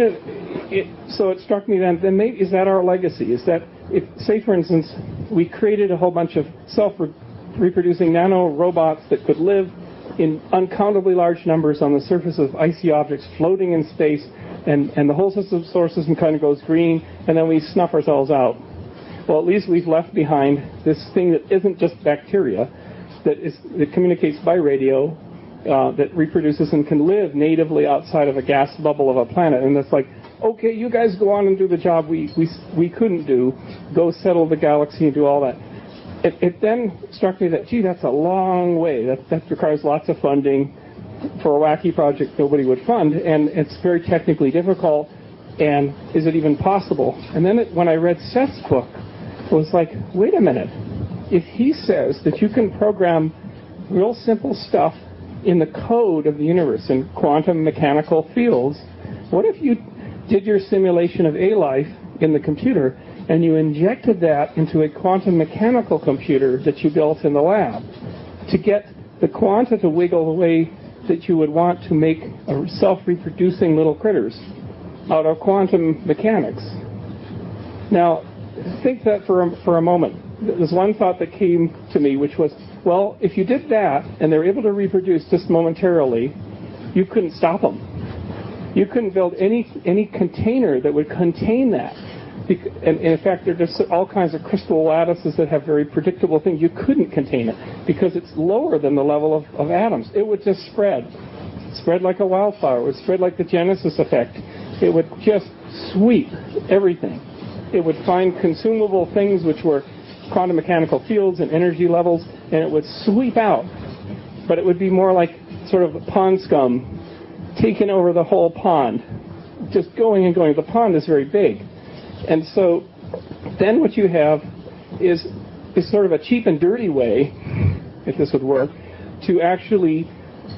C: so it struck me then maybe, is that our legacy? Is that, if, say for instance, we created a whole bunch of self-reproducing nano-robots that could live in uncountably large numbers on the surface of icy objects floating in space, and the whole solar system kind of goes green, and then we snuff ourselves out. Well, at least we've left behind this thing that isn't just bacteria, that communicates by radio, that reproduces and can live natively outside of a gas bubble of a planet. And it's like, okay, you guys go on and do the job we couldn't do. Go settle the galaxy and do all that. It then struck me that, gee, that's a long way. That requires lots of funding for a wacky project nobody would fund, and it's very technically difficult, and is it even possible? And then when I read Seth's book, it was like, wait a minute. If he says that you can program real simple stuff in the code of the universe in quantum mechanical fields, what if you did your simulation of a life in the computer and you injected that into a quantum mechanical computer that you built in the lab to get the quanta to wiggle the way that you would want to make self-reproducing little critters out of quantum mechanics? Now, think that for a moment. There's one thought that came to me, which was, well, if you did that and they're able to reproduce just momentarily, you couldn't stop them. You couldn't build any container that would contain that. And in fact, there are just all kinds of crystal lattices that have very predictable things. You couldn't contain it because it's lower than the level of atoms. It would just spread like a wildfire. It would spread like the Genesis effect. It would just sweep everything. It would find consumable things which were quantum mechanical fields and energy levels, and it would sweep out. But it would be more like sort of pond scum taking over the whole pond, just going and going. The pond is very big. And so then what you have is sort of a cheap and dirty way, if this would work, to actually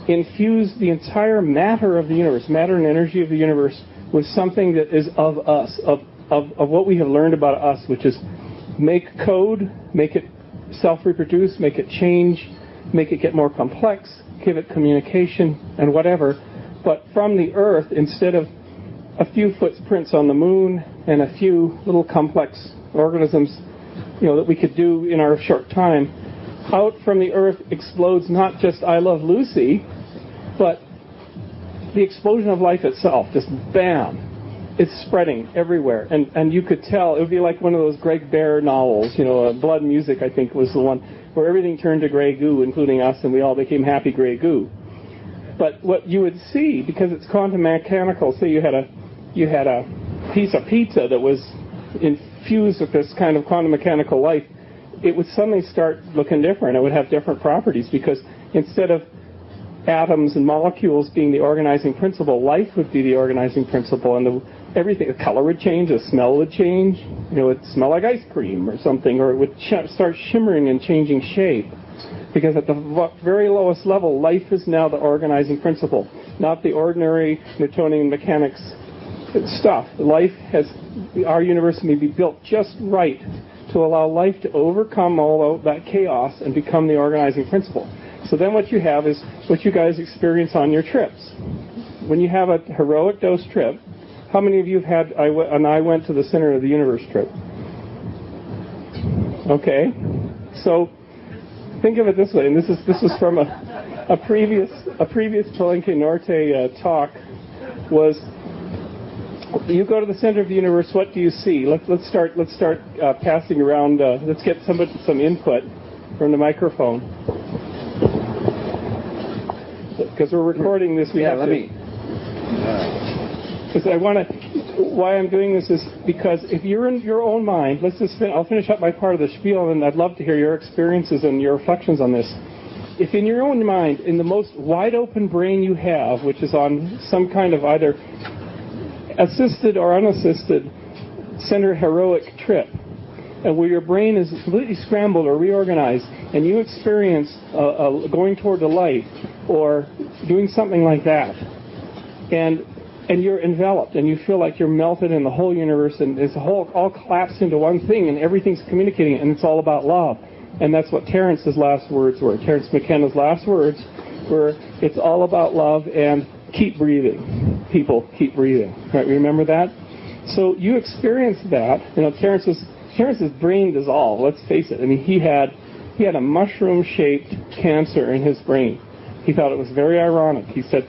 C: infuse the entire matter of the universe, matter and energy of the universe, with something that is of us, of what we have learned about us, which is make code, make it self-reproduce, make it change, make it get more complex, give it communication and whatever. But from the Earth, instead of a few footprints on the moon and a few little complex organisms, that we could do in our short time, out from the Earth explodes not just I Love Lucy, but the explosion of life itself. Just bam. It's spreading everywhere. And you could tell, it would be like one of those Greg Bear novels, Blood and Music, I think, was the one, where everything turned to gray goo, including us, and we all became happy gray goo. But what you would see, because it's quantum mechanical, say you had a piece of pizza that was infused with this kind of quantum mechanical life, it would suddenly start looking different. It would have different properties, because instead of atoms and molecules being the organizing principle, life would be the organizing principle, and everything, the color would change, the smell would change, it would smell like ice cream or something, or it would start shimmering and changing shape. Because at the very lowest level, life is now the organizing principle, not the ordinary Newtonian mechanics stuff. Our universe may be built just right to allow life to overcome all of that chaos and become the organizing principle. So then what you have is what you guys experience on your trips. When you have a heroic dose trip, how many of you have had I went to the center of the universe trip? Okay. So think of it this way, and this is from a previous Palenque Norte talk, was you go to the center of the universe, what do you see? Let's start passing around. Let's get some input from the microphone, because we're recording this. Because why I'm doing this is because if you're in your own mind, I'll finish up my part of the spiel, and I'd love to hear your experiences and your reflections on this. If in your own mind, in the most wide open brain you have, which is on some kind of either assisted or unassisted center heroic trip, and where your brain is completely scrambled or reorganized, and you experience going toward the light or doing something like that, and you're enveloped and you feel like you're melted in the whole universe, and it's all collapsed into one thing, and everything's communicating, and it's all about love. And that's what Terence's last words were. Terence McKenna's last words were, it's all about love and keep breathing. People, keep breathing. Right? Remember that? So you experienced that. Terence's brain dissolved. Let's face it. I mean, he had a mushroom-shaped cancer in his brain. He thought it was very ironic. He said,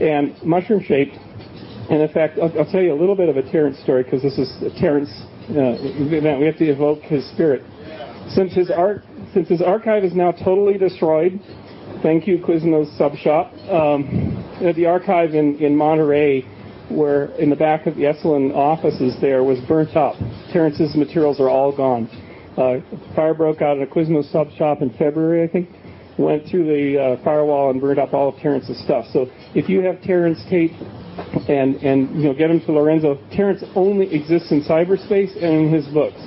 C: and mushroom-shaped. And in fact, I'll tell you a little bit of a Terence story, because this is a Terence event. We have to evoke his spirit. Since his archive is now totally destroyed, thank you, Quiznos Sub Shop. The archive in Monterey, where in the back of the Esalen offices there, was burnt up. Terence's materials are all gone. Fire broke out at a Quiznos Sub Shop in February, I think. Went through the firewall and burned up all of Terence's stuff. So if you have Terence tape, and get him to Lorenzo. Terence only exists in cyberspace and in his books.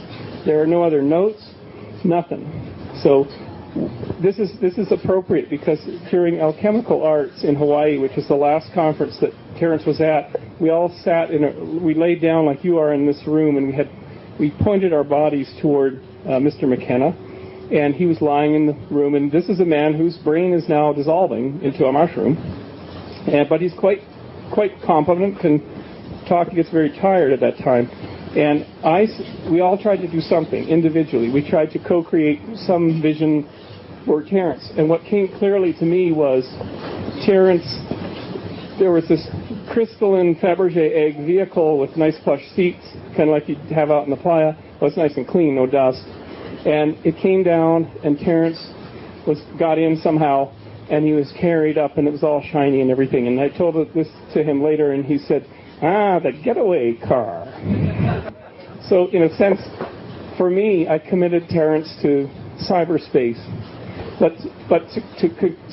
C: There are no other notes, nothing. So this is appropriate, because during Alchemical Arts in Hawaii, which is the last conference that Terence was at, we all sat we laid down like you are in this room, and we pointed our bodies toward Mr. McKenna, and he was lying in the room. And this is a man whose brain is now dissolving into a mushroom, but he's quite competent, can talk. He gets very tired at that time. And we all tried to do something individually. We tried to co-create some vision for Terence. And what came clearly to me was Terence, there was this crystalline Fabergé egg vehicle with nice plush seats, kind of like you'd have out in the playa. Well, it's nice and clean, no dust. And it came down, and Terence got in somehow, and he was carried up, and it was all shiny and everything. And I told this to him later, and he said, the getaway car. So, in a sense, for me, I committed Terence to cyberspace.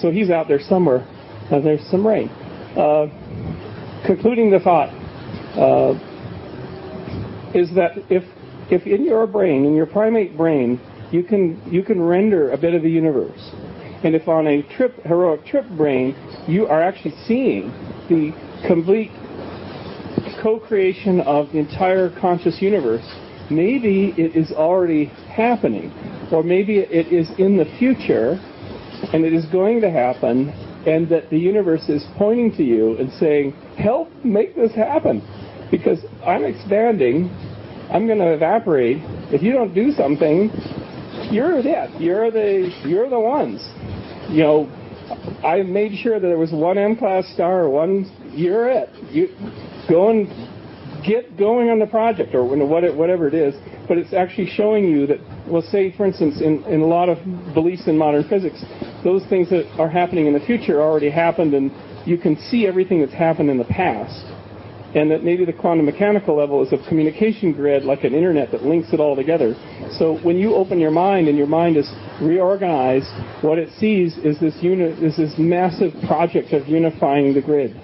C: So he's out there somewhere, and there's some rain. Concluding the thought is that if in your brain, in your primate brain, you can render a bit of the universe, and if on a heroic trip brain, you are actually seeing the complete co-creation of the entire conscious universe, maybe it is already happening, or maybe it is in the future, and it is going to happen, and that the universe is pointing to you and saying, help make this happen, because I'm expanding, I'm going to evaporate. If you don't do something, you're it. You're the ones. I made sure that there was one M-class star, you're it. You go and get going on the project, or whatever it is. But it's actually showing you that, well, say, for instance, in a lot of beliefs in modern physics, those things that are happening in the future already happened, and you can see everything that's happened in the past. And that maybe the quantum mechanical level is a communication grid, like an internet that links it all together. So when you open your mind and your mind is reorganized, what it sees is this massive project of unifying the grid.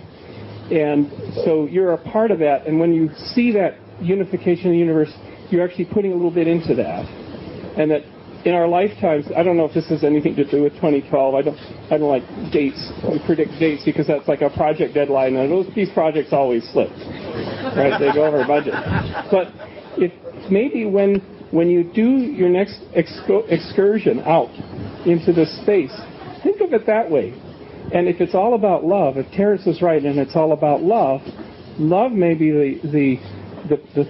C: And so you're a part of that, and when you see that unification of the universe, you're actually putting a little bit into that. And that in our lifetimes, I don't know if this has anything to do with 2012. I don't like dates. We predict dates because that's like a project deadline, and these projects always slip. right? They go over budget. But if maybe when you do your next excursion out into this space, think of it that way. And if it's all about love, if Terence is right and it's all about love, love may be the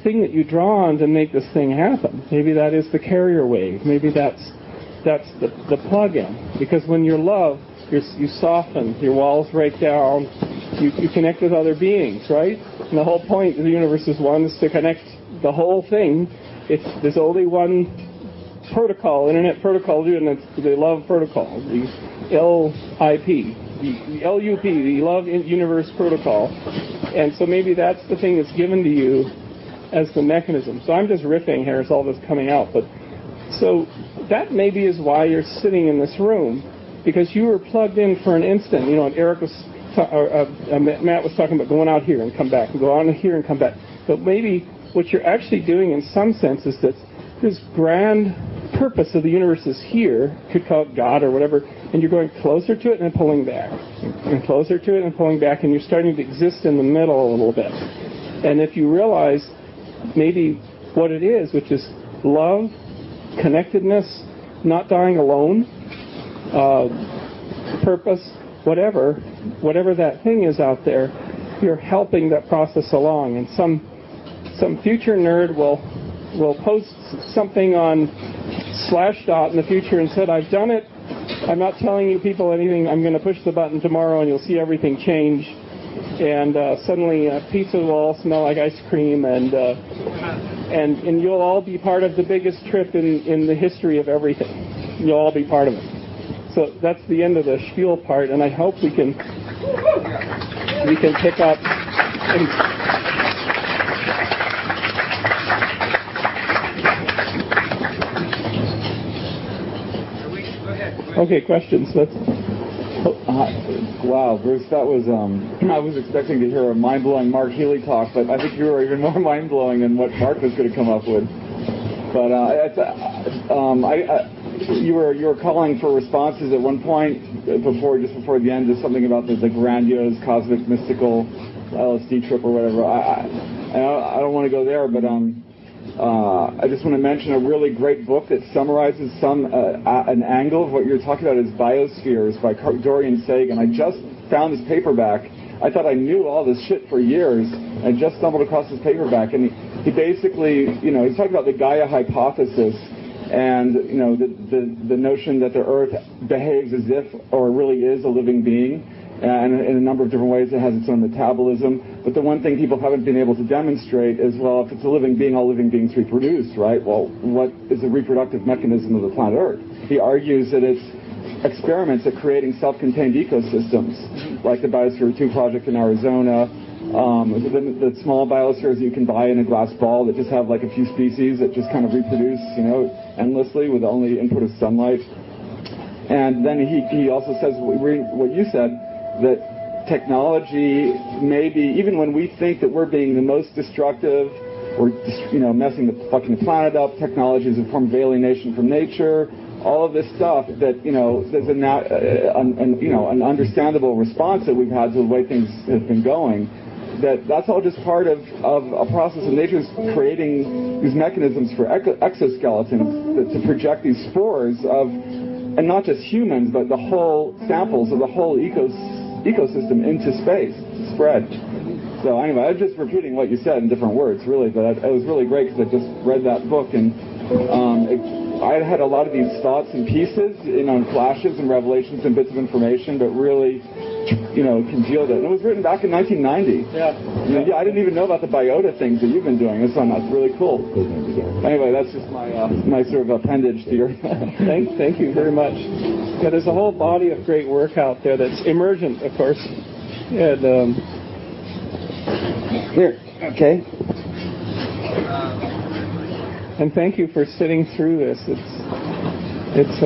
C: thing that you draw on to make this thing happen. Maybe that is the carrier wave. Maybe that's the plug-in. Because when you're love, you soften, your walls break down, you connect with other beings, right? And the whole point of the universe is one is to connect the whole thing. There's only one protocol, internet protocol, and it's the love protocol, the LIP, the LUP, the Love Universe Protocol. And so maybe that's the thing that's given to you as the mechanism. So I'm just riffing here as all this coming out. But so that maybe is why you're sitting in this room, because you were plugged in for an instant. You know, and Eric was, Matt was talking about going out here and come back, and go on here and come back. But maybe what you're actually doing in some sense is that this grand purpose of the universe is here, could call it God or whatever, and you're going closer to it and pulling back, and closer to it and pulling back, and you're starting to exist in the middle a little bit. And if you realize maybe what it is, which is love, connectedness, not dying alone, purpose, whatever that thing is out there, you're helping that process along. And some future nerd will post something on Slashdot in the future and said, I've done it. I'm not telling you people anything. I'm going to push the button tomorrow and you'll see everything change. And suddenly pizza will all smell like ice cream, and you'll all be part of the biggest trip in the history of everything. You'll all be part of it. So that's the end of the spiel part, and I hope we can pick up. Okay, questions.
F: Wow, Bruce, that was, I was expecting to hear a mind-blowing Mark Healy talk, but I think you were even more mind-blowing than what Mark was going to come up with. But you were calling for responses at one point, just before the end, to something about the grandiose, cosmic, mystical LSD trip or whatever. I don't want to go there, but I just want to mention a really great book that summarizes an angle of what you're talking about is Biospheres by Dorian Sagan. I just found this paperback. I thought I knew all this shit for years. I just stumbled across this paperback, and he basically, he's talking about the Gaia hypothesis and, the notion that the Earth behaves as if or really is a living being. And in a number of different ways, it has its own metabolism. But the one thing people haven't been able to demonstrate is, well, if it's a living being, all living beings reproduce, right? Well, what is the reproductive mechanism of the planet Earth? He argues that it's experiments at creating self-contained ecosystems, like the Biosphere 2 project in Arizona, the small biospheres you can buy in a glass ball that just have like a few species that just kind of reproduce, endlessly with the only input of sunlight. And then he also says what you said, that technology, maybe even when we think that we're being the most destructive, we're messing the planet up, technology is a form of alienation from nature, all of this stuff that there's an understandable response that we've had to the way things have been going. That's all just part of a process of nature's creating these mechanisms for exoskeletons to project these spores of, and not just humans, but the whole samples of the whole ecosystem into space to spread. So anyway, I was just repeating what you said in different words, really, but it was really great because I just read that book, and I had a lot of these thoughts and pieces, flashes and revelations and bits of information, but really, congealed it. And it was written back in 1990. Yeah. I didn't even know about the biota things that you've been doing. That's really cool. Anyway, that's just my sort of appendage to your...
C: Thank you very much. Yeah, there's a whole body of great work out there that's emergent, of course. And
E: here, okay.
C: And thank you for sitting through this. It's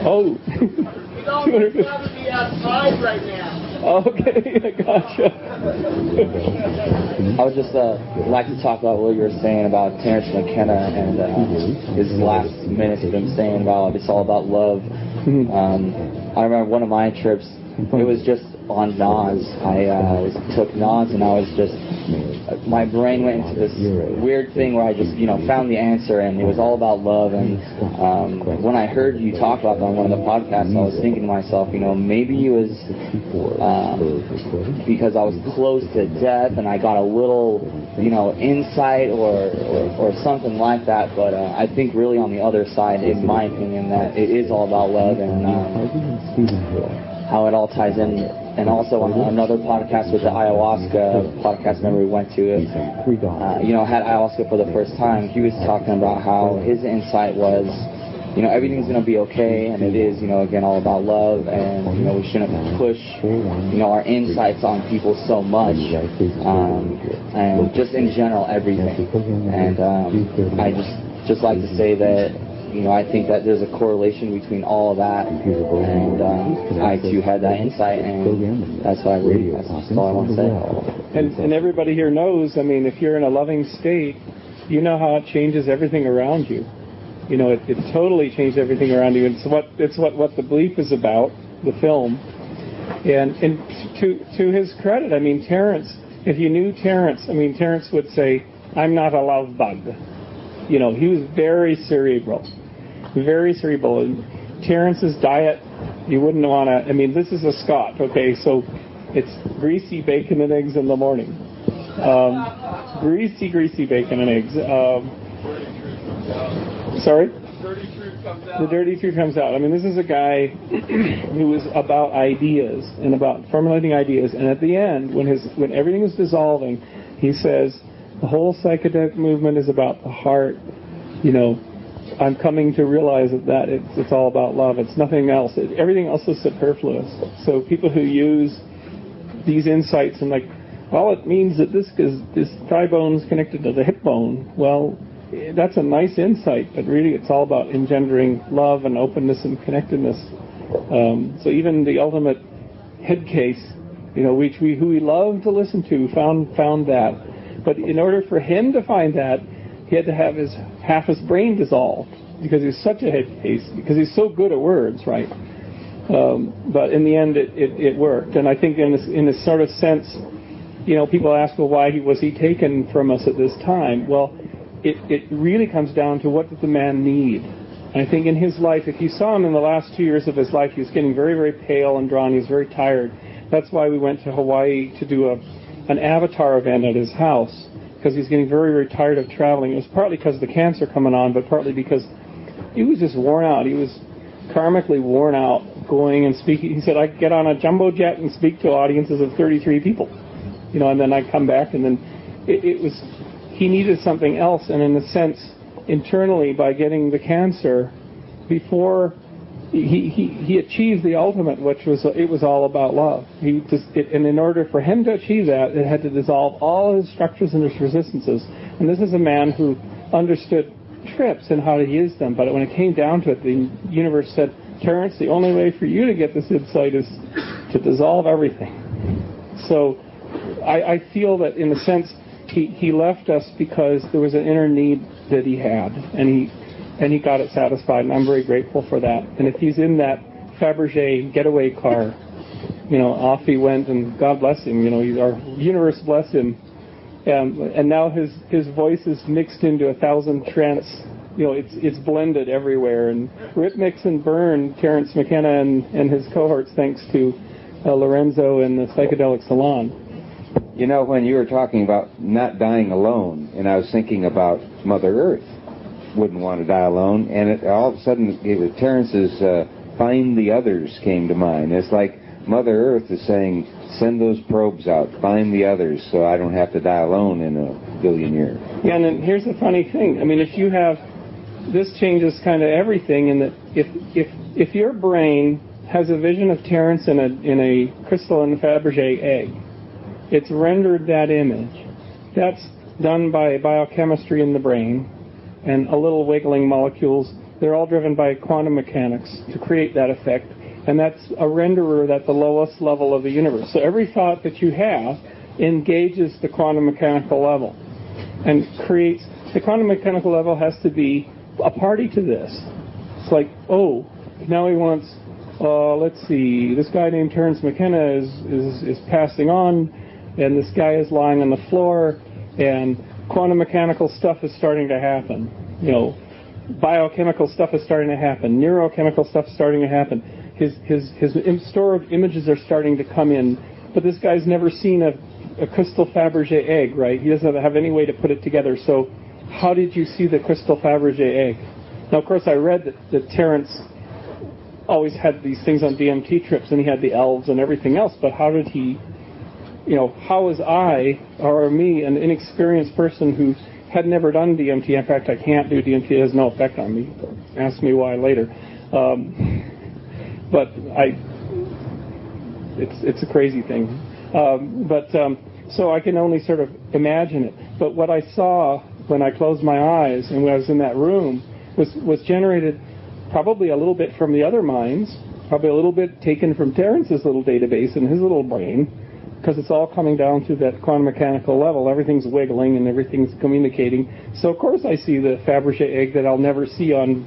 C: Oh.
D: We'd rather be outside right now.
C: Okay, I gotcha.
G: I would just like to talk about what you were saying about Terence McKenna and his last minutes of him saying about it's all about love. I remember one of my trips it was just on NOS. I took NOS, and I was just, my brain went into this weird thing where I just, found the answer, and it was all about love. And when I heard you talk about that on one of the podcasts, I was thinking to myself, maybe it was because I was close to death, and I got a little, insight or something like that. But I think really on the other side, in my opinion, that it is all about love and how it all ties in. And also on another podcast with the ayahuasca podcast, remember we went to, had ayahuasca for the first time, he was talking about how his insight was, everything's going to be okay, and it is, again, all about love, and, we shouldn't push, our insights on people so much, and just in general, everything. And I just like to say that, I think that there's a correlation between all of that, and I too had that insight, and that's what I read. That's all I want to say.
C: And everybody here knows, if you're in a loving state, you know how it changes everything around you. It totally changed everything around you. It's what the belief is about, the film. And to his credit, Terrence, if you knew Terrence, Terrence would say, "I'm not a love bug." He was very cerebral. Very cerebral. And Terrence's diet, you wouldn't want to, this is a Scot, okay, so it's greasy bacon and eggs in the morning. Greasy bacon and eggs. Sorry? The dirty truth comes out. This is a guy who was about ideas and about formulating ideas, and at the end, when everything is dissolving, he says, the whole psychedelic movement is about the heart. I'm coming to realize that it's all about love. It's nothing else. Everything else is superfluous. So people who use these insights and it means that this thigh bone is connected to the hip bone. Well, that's a nice insight, but really it's all about engendering love and openness and connectedness. So even the ultimate head case, who we love to listen to, found that. But in order for him to find that, he had to have half his brain dissolved because he's such a head case, because he's so good at words, right? But in the end, it worked. And I think in this sort of sense, people ask, well, why was he taken from us at this time? Well, it really comes down to what did the man need? And I think in his life, if you saw him in the last 2 years of his life, he was getting very, very pale and drawn. He was very tired. That's why we went to Hawaii to do an avatar event at his house, because he's getting very, very tired of traveling. It was partly because of the cancer coming on, but partly because he was just worn out. He was karmically worn out going and speaking. He said, I get on a jumbo jet and speak to audiences of 33 people, and then I come back, and then he needed something else. And in a sense, internally, by getting the cancer, before he achieved the ultimate, which was it was all about love. And in order for him to achieve that, it had to dissolve all his structures and his resistances. And this is a man who understood trips and how to use them. But when it came down to it, the universe said, Terrence, the only way for you to get this insight is to dissolve everything. So I feel that in a sense he left us because there was an inner need that he had, and he got it satisfied, and I'm very grateful for that. And if he's in that Fabergé getaway car, off he went, and God bless him. Our universe bless him. And now his voice is mixed into 1,000 trance. It's blended everywhere. And Rhythmics and Burn, Terrence McKenna and his cohorts, thanks to Lorenzo and the Psychedelic Salon.
E: When you were talking about not dying alone, and I was thinking about Mother Earth wouldn't want to die alone, and all of a sudden Terrence's Find the Others came to mind. It's like Mother Earth is saying, send those probes out, find the others, so I don't have to die alone in a billion years.
C: Yeah, and then here's the funny thing. If you have, this changes kind of everything, in that if your brain has a vision of Terrence in a crystalline Fabergé egg, it's rendered that image. That's done by biochemistry in the brain and a little wiggling molecules. They're all driven by quantum mechanics to create that effect. And that's a renderer at the lowest level of the universe. So every thought that you have engages the quantum mechanical level and creates, the quantum mechanical level has to be a party to this. It's like, oh, now he wants let's see, this guy named Terence McKenna is passing on, and this guy is lying on the floor, and quantum mechanical stuff is starting to happen. You know, biochemical stuff is starting to happen. Neurochemical stuff is starting to happen. His store of images are starting to come in, but this guy's never seen a crystal Fabergé egg, right? He doesn't have any way to put it together. So how did you see the crystal Fabergé egg? Now, of course, I read that Terence always had these things on DMT trips, and he had the elves and everything else, but how did he, you know, how was I, or me, an inexperienced person who had never done DMT, in fact, I can't do DMT, it has no effect on me, ask me why later, but it's a crazy thing, so I can only sort of imagine it, but what I saw when I closed my eyes and when I was in that room was generated probably a little bit from the other minds, probably a little bit taken from Terence's little database in his little brain, because it's all coming down to that quantum mechanical level. Everything's wiggling and everything's communicating. So of course I see the Fabergé egg that I'll never see on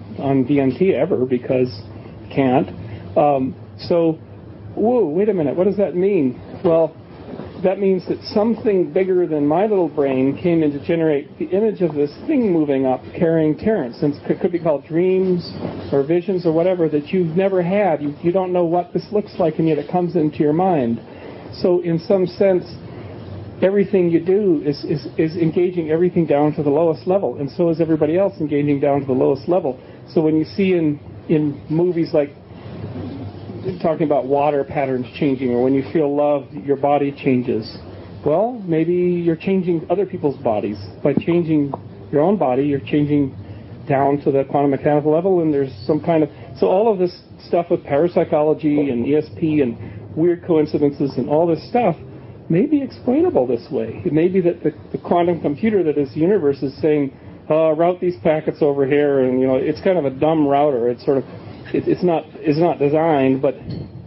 C: DMT ever, because I can't. So, whoa, wait a minute, what does that mean? Well, that means that something bigger than my little brain came in to generate the image of this thing moving up carrying Terence. And it could be called dreams or visions or whatever that you've never had. You don't know what this looks like, and yet it comes into your mind. So in some sense, everything you do is engaging everything down to the lowest level, and so is everybody else engaging down to the lowest level. So when you see in movies like talking about water patterns changing, or when you feel love, your body changes. Well, maybe you're changing other people's bodies. By changing your own body, you're changing down to the quantum mechanical level, and there's some kind of... So all of this stuff with parapsychology and ESP and weird coincidences and all this stuff may be explainable this way. It may be that the quantum computer that is the universe is saying, route these packets over here, and it's kind of a dumb router. It's sort of... It's not designed, but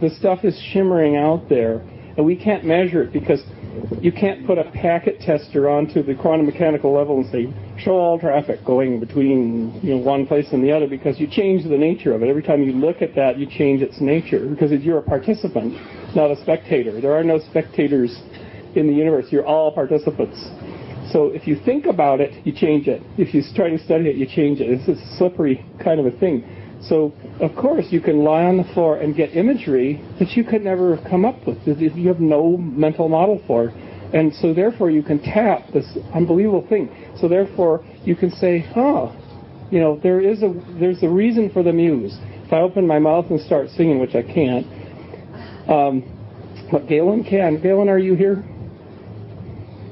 C: the stuff is shimmering out there, and we can't measure it because you can't put a packet tester onto the quantum mechanical level and say, show all traffic going between one place and the other, because you change the nature of it. Every time you look at that, you change its nature, because you're a participant, not a spectator. There are no spectators in the universe. You're all participants. So if you think about it, you change it. If you try to study it, you change it. It's a slippery kind of a thing. So, of course, you can lie on the floor and get imagery that you could never have come up with, that you have no mental model for. And so, therefore, you can tap this unbelievable thing. So, therefore, you can say, there's a reason for the muse. If I open my mouth and start singing, which I can't, but Galen can. Galen, are you here?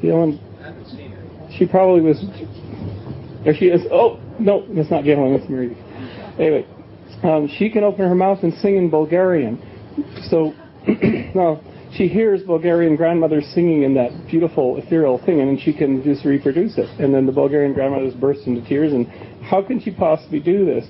C: Galen? I haven't seen her. She probably was... There she is. Oh, no, that's not Galen, that's Mary. Anyway. She can open her mouth and sing in Bulgarian. So, well, she hears Bulgarian grandmothers singing in that beautiful ethereal thing, and then she can just reproduce it. And then the Bulgarian grandmothers burst into tears, and how can she possibly do this?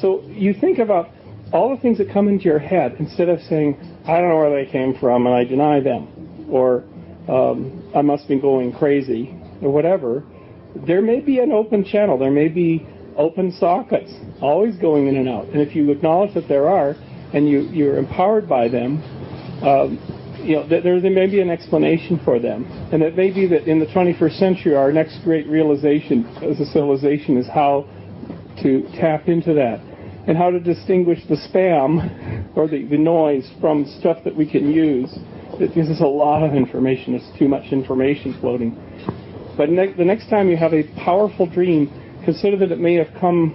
C: So you think about all the things that come into your head, instead of saying, I don't know where they came from, and I deny them, or I must be going crazy, or whatever. There may be an open channel. There may be open sockets, always going in and out. And if you acknowledge that there are, and you're empowered by them, there may be an explanation for them. And it may be that in the 21st century, our next great realization as a civilization is how to tap into that, and how to distinguish the spam or the noise from stuff that we can use. It gives us a lot of information. It's too much information floating. But the next time you have a powerful dream, consider that it may have come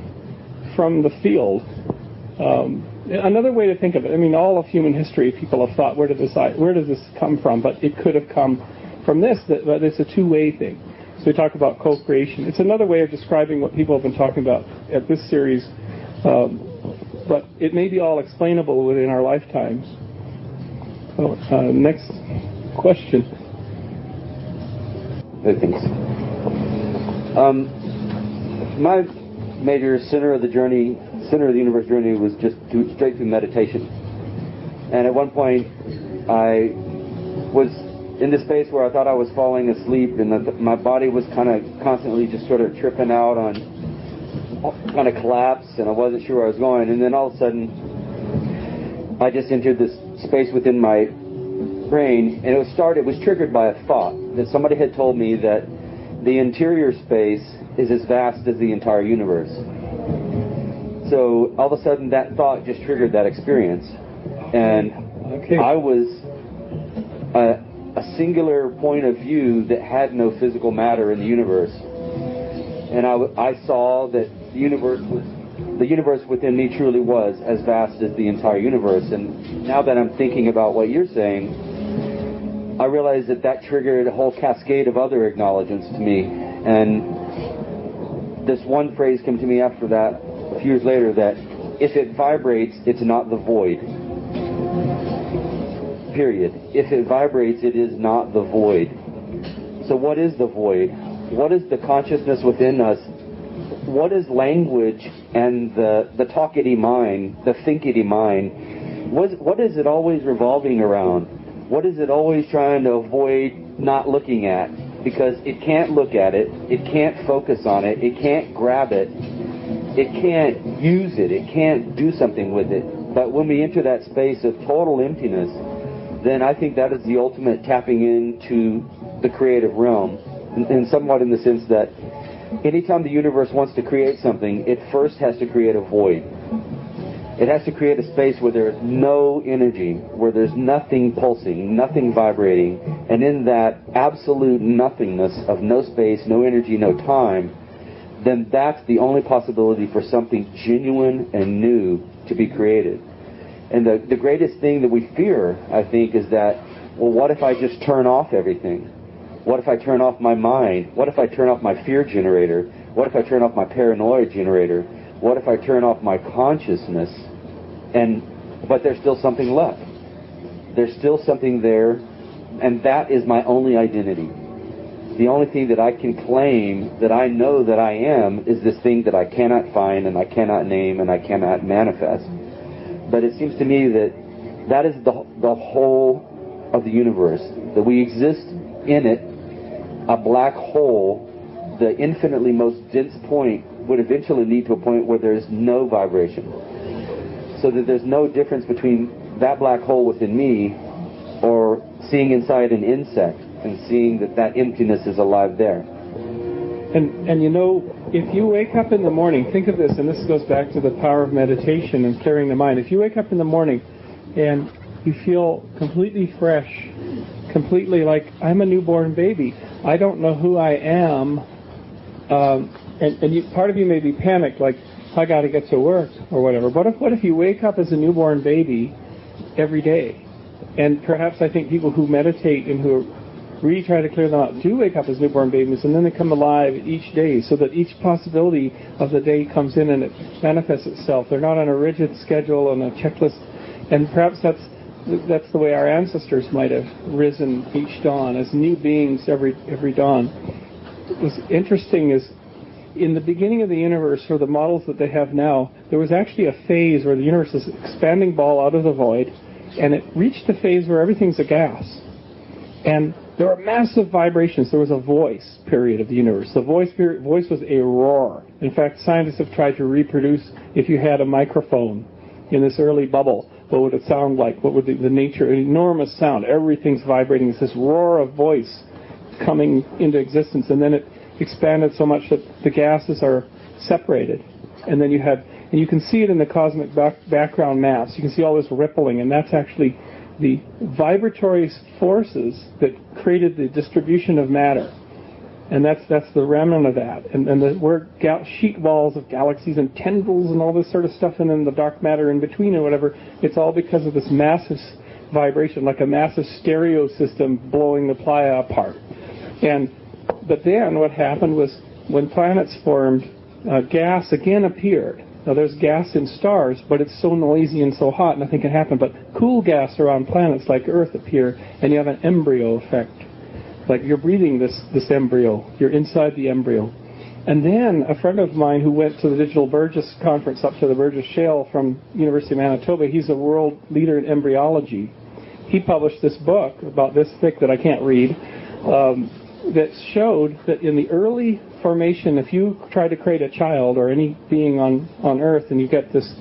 C: from the field. Another way to think of it, all of human history, people have thought, where does this come from? But it could have come from this, but it's a two-way thing. So we talk about co-creation. It's another way of describing what people have been talking about at this series, but it may be all explainable within our lifetimes. Next question.
H: Thanks. My major center of the universe journey was just straight through meditation. And at one point, I was in this space where I thought I was falling asleep, and my body was kind of constantly just sort of tripping out on kind of collapsed, and I wasn't sure where I was going. And then all of a sudden, I just entered this space within my brain, and it was triggered by a thought that somebody had told me that the interior space is as vast as the entire universe. So all of a sudden, that thought just triggered that experience, and I was a singular point of view that had no physical matter in the universe, and I saw that the universe within me truly was as vast as the entire universe. And now that I'm thinking about what you're saying, I realize that triggered a whole cascade of other acknowledgments to me. And this one phrase came to me after that, a few years later, that if it vibrates, it's not the void. Period. If it vibrates, it is not the void. So what is the void? What is the consciousness within us? What is language and the talkity mind, the thinkity mind? What is it always revolving around? What is it always trying to avoid not looking at? Because it can't look at it, it can't focus on it, it can't grab it, it can't use it, it can't do something with it. But when we enter that space of total emptiness, then I think that is the ultimate tapping into the creative realm. And somewhat in the sense that anytime the universe wants to create something, it first has to create a void. It has to create a space where there's no energy, where there's nothing pulsing, nothing vibrating, and in that absolute nothingness of no space, no energy, no time, then that's the only possibility for something genuine and new to be created. And the greatest thing that we fear, I think, is that, well, what if I just turn off everything? What if I turn off my mind? What if I turn off my fear generator? What if I turn off my paranoia generator? What if I turn off my consciousness? But there's still something left. There's still something there, and that is my only identity. The only thing that I can claim that I know that I am is this thing that I cannot find and I cannot name and I cannot manifest. But it seems to me that is the whole of the universe, that we exist in it. A black hole, the infinitely most dense point, would eventually lead to a point where there's no vibration. So that there's no difference between that black hole within me or seeing inside an insect and seeing that emptiness is alive there.
C: And you know, if you wake up in the morning, think of this, and this goes back to the power of meditation and clearing the mind. If you wake up in the morning and you feel completely fresh, completely like I'm a newborn baby, I don't know who I am, and part of you may be panicked, like I got to get to work or whatever. What if you wake up as a newborn baby every day? And perhaps I think people who meditate and who really try to clear them out do wake up as newborn babies, and then they come alive each day, so that each possibility of the day comes in and it manifests itself. They're not on a rigid schedule and a checklist, and perhaps that's the way our ancestors might have risen each dawn as new beings every dawn. What's interesting is in the beginning of the universe, for the models that they have now, there was actually a phase where the universe is expanding ball out of the void, and it reached a phase where everything's a gas. And there were massive vibrations. There was a voice period of the universe. The voice was a roar. In fact, scientists have tried to reproduce, if you had a microphone in this early bubble, what would it sound like? What would the nature, an enormous sound. Everything's vibrating. It's this roar of voice coming into existence. And then it expanded so much that the gases are separated. And then you can see it in the cosmic background maps. You can see all this rippling, and that's actually the vibratory forces that created the distribution of matter. And that's the remnant of that. And we're sheet walls of galaxies and tendrils and all this sort of stuff, and then the dark matter in between and whatever. It's all because of this massive vibration, like a massive stereo system blowing the playa apart. But then what happened was when planets formed, gas again appeared. Now there's gas in stars, but it's so noisy and so hot, nothing can happen. But cool gas around planets like Earth appear, and you have an embryo effect. Like you're breathing this embryo. You're inside the embryo. And then a friend of mine who went to the Digital Burgess conference up to the Burgess Shale from University of Manitoba, he's a world leader in embryology. He published this book about this thick that I can't read. that showed that in the early formation, if you try to create a child or any being on Earth, and you get this,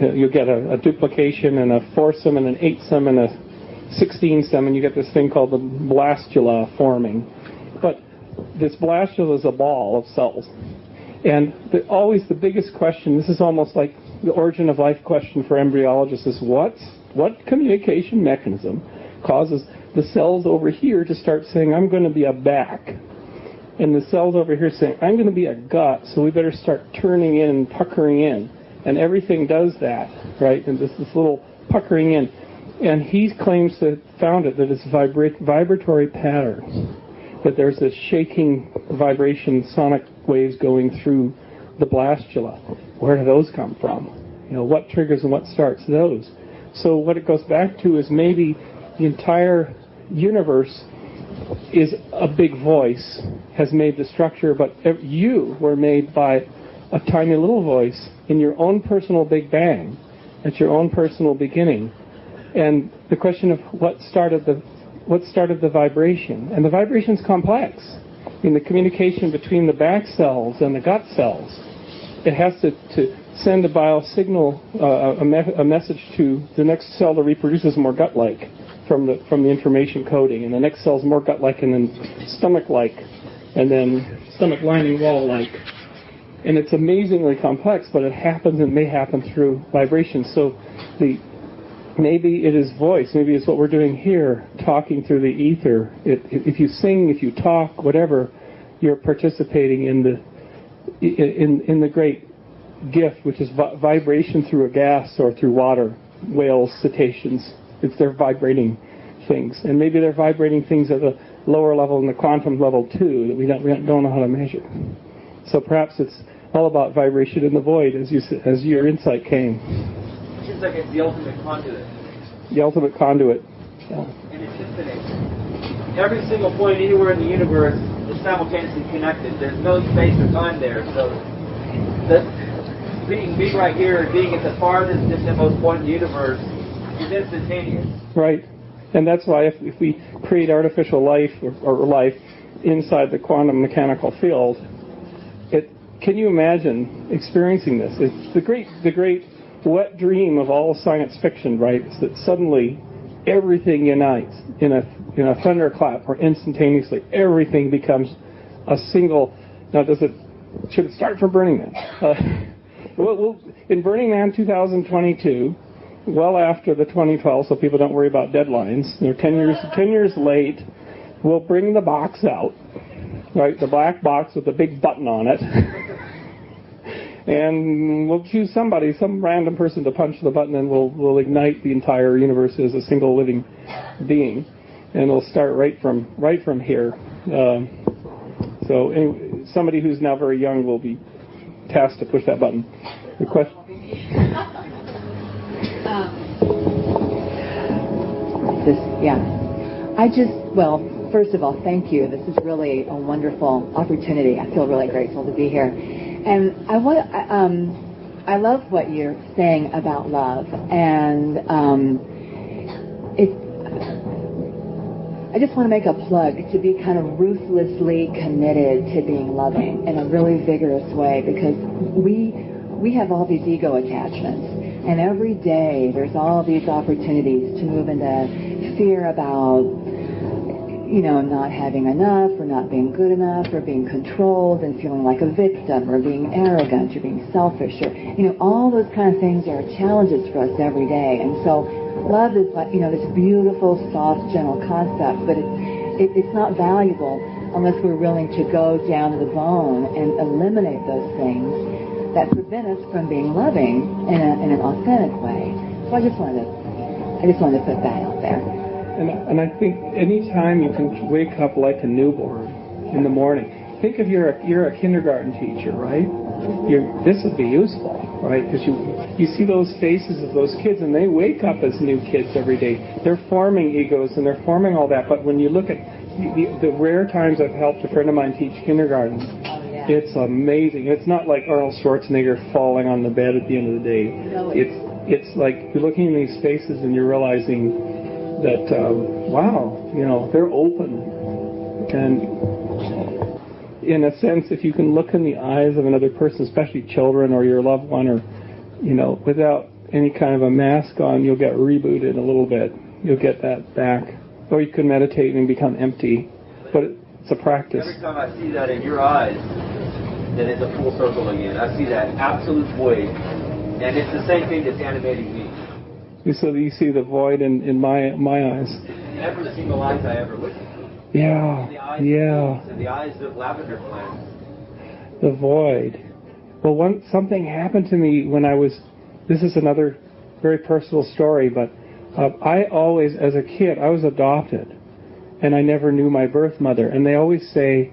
C: you get a duplication and a foursome and an eightsome and a 16-some, and you get this thing called the blastula forming. But this blastula is a ball of cells. And always the biggest question, this is almost like the origin of life question for embryologists, is what communication mechanism causes the cells over here to start saying, I'm going to be a back, and the cells over here saying, I'm going to be a gut, so we better start turning in and puckering in. And everything does that, right? And this little puckering in. And he claims to have found it, that it's vibratory patterns, that there's this shaking vibration, sonic waves going through the blastula. Where do those come from? What triggers and what starts those? So what it goes back to is maybe the entire universe is a big voice, has made the structure, but you were made by a tiny little voice in your own personal Big Bang, at your own personal beginning. And the question of what started the vibration, and the vibration's complex. In the communication between the back cells and the gut cells, it has to send a biosignal, a message to the next cell that reproduces more gut-like from the information coding, and the next cell's more gut-like, and then stomach-like, and then stomach lining wall-like. And it's amazingly complex, but it happens, and may happen through vibration. So maybe it is voice, maybe it's what we're doing here, talking through the ether. If you sing, if you talk, whatever, you're participating in the great gift, which is vibration through a gas or through water. Whales, cetaceans, they're vibrating things. And maybe they're vibrating things at a lower level, in the quantum level too, that we don't know how to measure. So perhaps it's all about vibration in the void, as your insight came.
D: It seems like it's the ultimate conduit.
C: The ultimate conduit. Yeah.
D: And it's infinite. Every single point anywhere in the universe is simultaneously connected. There's no space or time there. So being right here and being at the farthest distant point in the universe is instantaneous.
C: Right. And that's why if we create artificial life or life inside the quantum mechanical field, can you imagine experiencing this? It's the great wet dream of all science fiction, right? Is that suddenly everything unites in a thunderclap, or instantaneously everything becomes a single. Now, should it start from Burning Man? In Burning Man 2022, well after the 2012, so people don't worry about deadlines. They're 10 years late. We'll bring the box out, right? The black box with the big button on it. And we'll choose some random person to punch the button, and we'll ignite the entire universe as a single living being, and it'll start right from here. So anyway, somebody who's now very young will be tasked to push that button. The question.
I: First of all, thank you. This is really a wonderful opportunity. I feel really grateful to be here. And I love what you're saying about love, and I just want to make a plug to be kind of ruthlessly committed to being loving in a really vigorous way, because we have all these ego attachments, and every day there's all these opportunities to move into fear about not having enough, or not being good enough, or being controlled and feeling like a victim, or being arrogant, or being selfish, or all those kind of things are challenges for us every day. And so love is like this beautiful, soft, gentle concept, but it's not valuable unless we're willing to go down to the bone and eliminate those things that prevent us from being loving in an authentic way. So I just wanted to put that out there.
C: And I think any time you can wake up like a newborn in the morning, think if you're a kindergarten teacher, right? This would be useful, right? Because you see those faces of those kids, and they wake up as new kids every day. They're forming egos, and they're forming all that. But when you look at the rare times I've helped a friend of mine teach kindergarten, it's amazing. It's not like Arnold Schwarzenegger falling on the bed at the end of the day. It's like you're looking in these faces and you're realizing that, wow, they're open And in a sense, if you can look in the eyes of another person, especially children or your loved one, or, you know, without any kind of a mask on, you'll get rebooted a little bit. You'll get that back. Or you can meditate and become empty. But it's a practice.
J: Every time I see that in your eyes, then it's a full circle again. I see that absolute void, and it's the same thing that's animating me.
C: So you see the void in my eyes.
J: Every single eyes I ever looked at.
C: Yeah,
J: And the eyes of lavender plants.
C: The void. Well, something happened to me when I was. This is another very personal story, but I always, as a kid, I was adopted, and I never knew my birth mother. And they always say,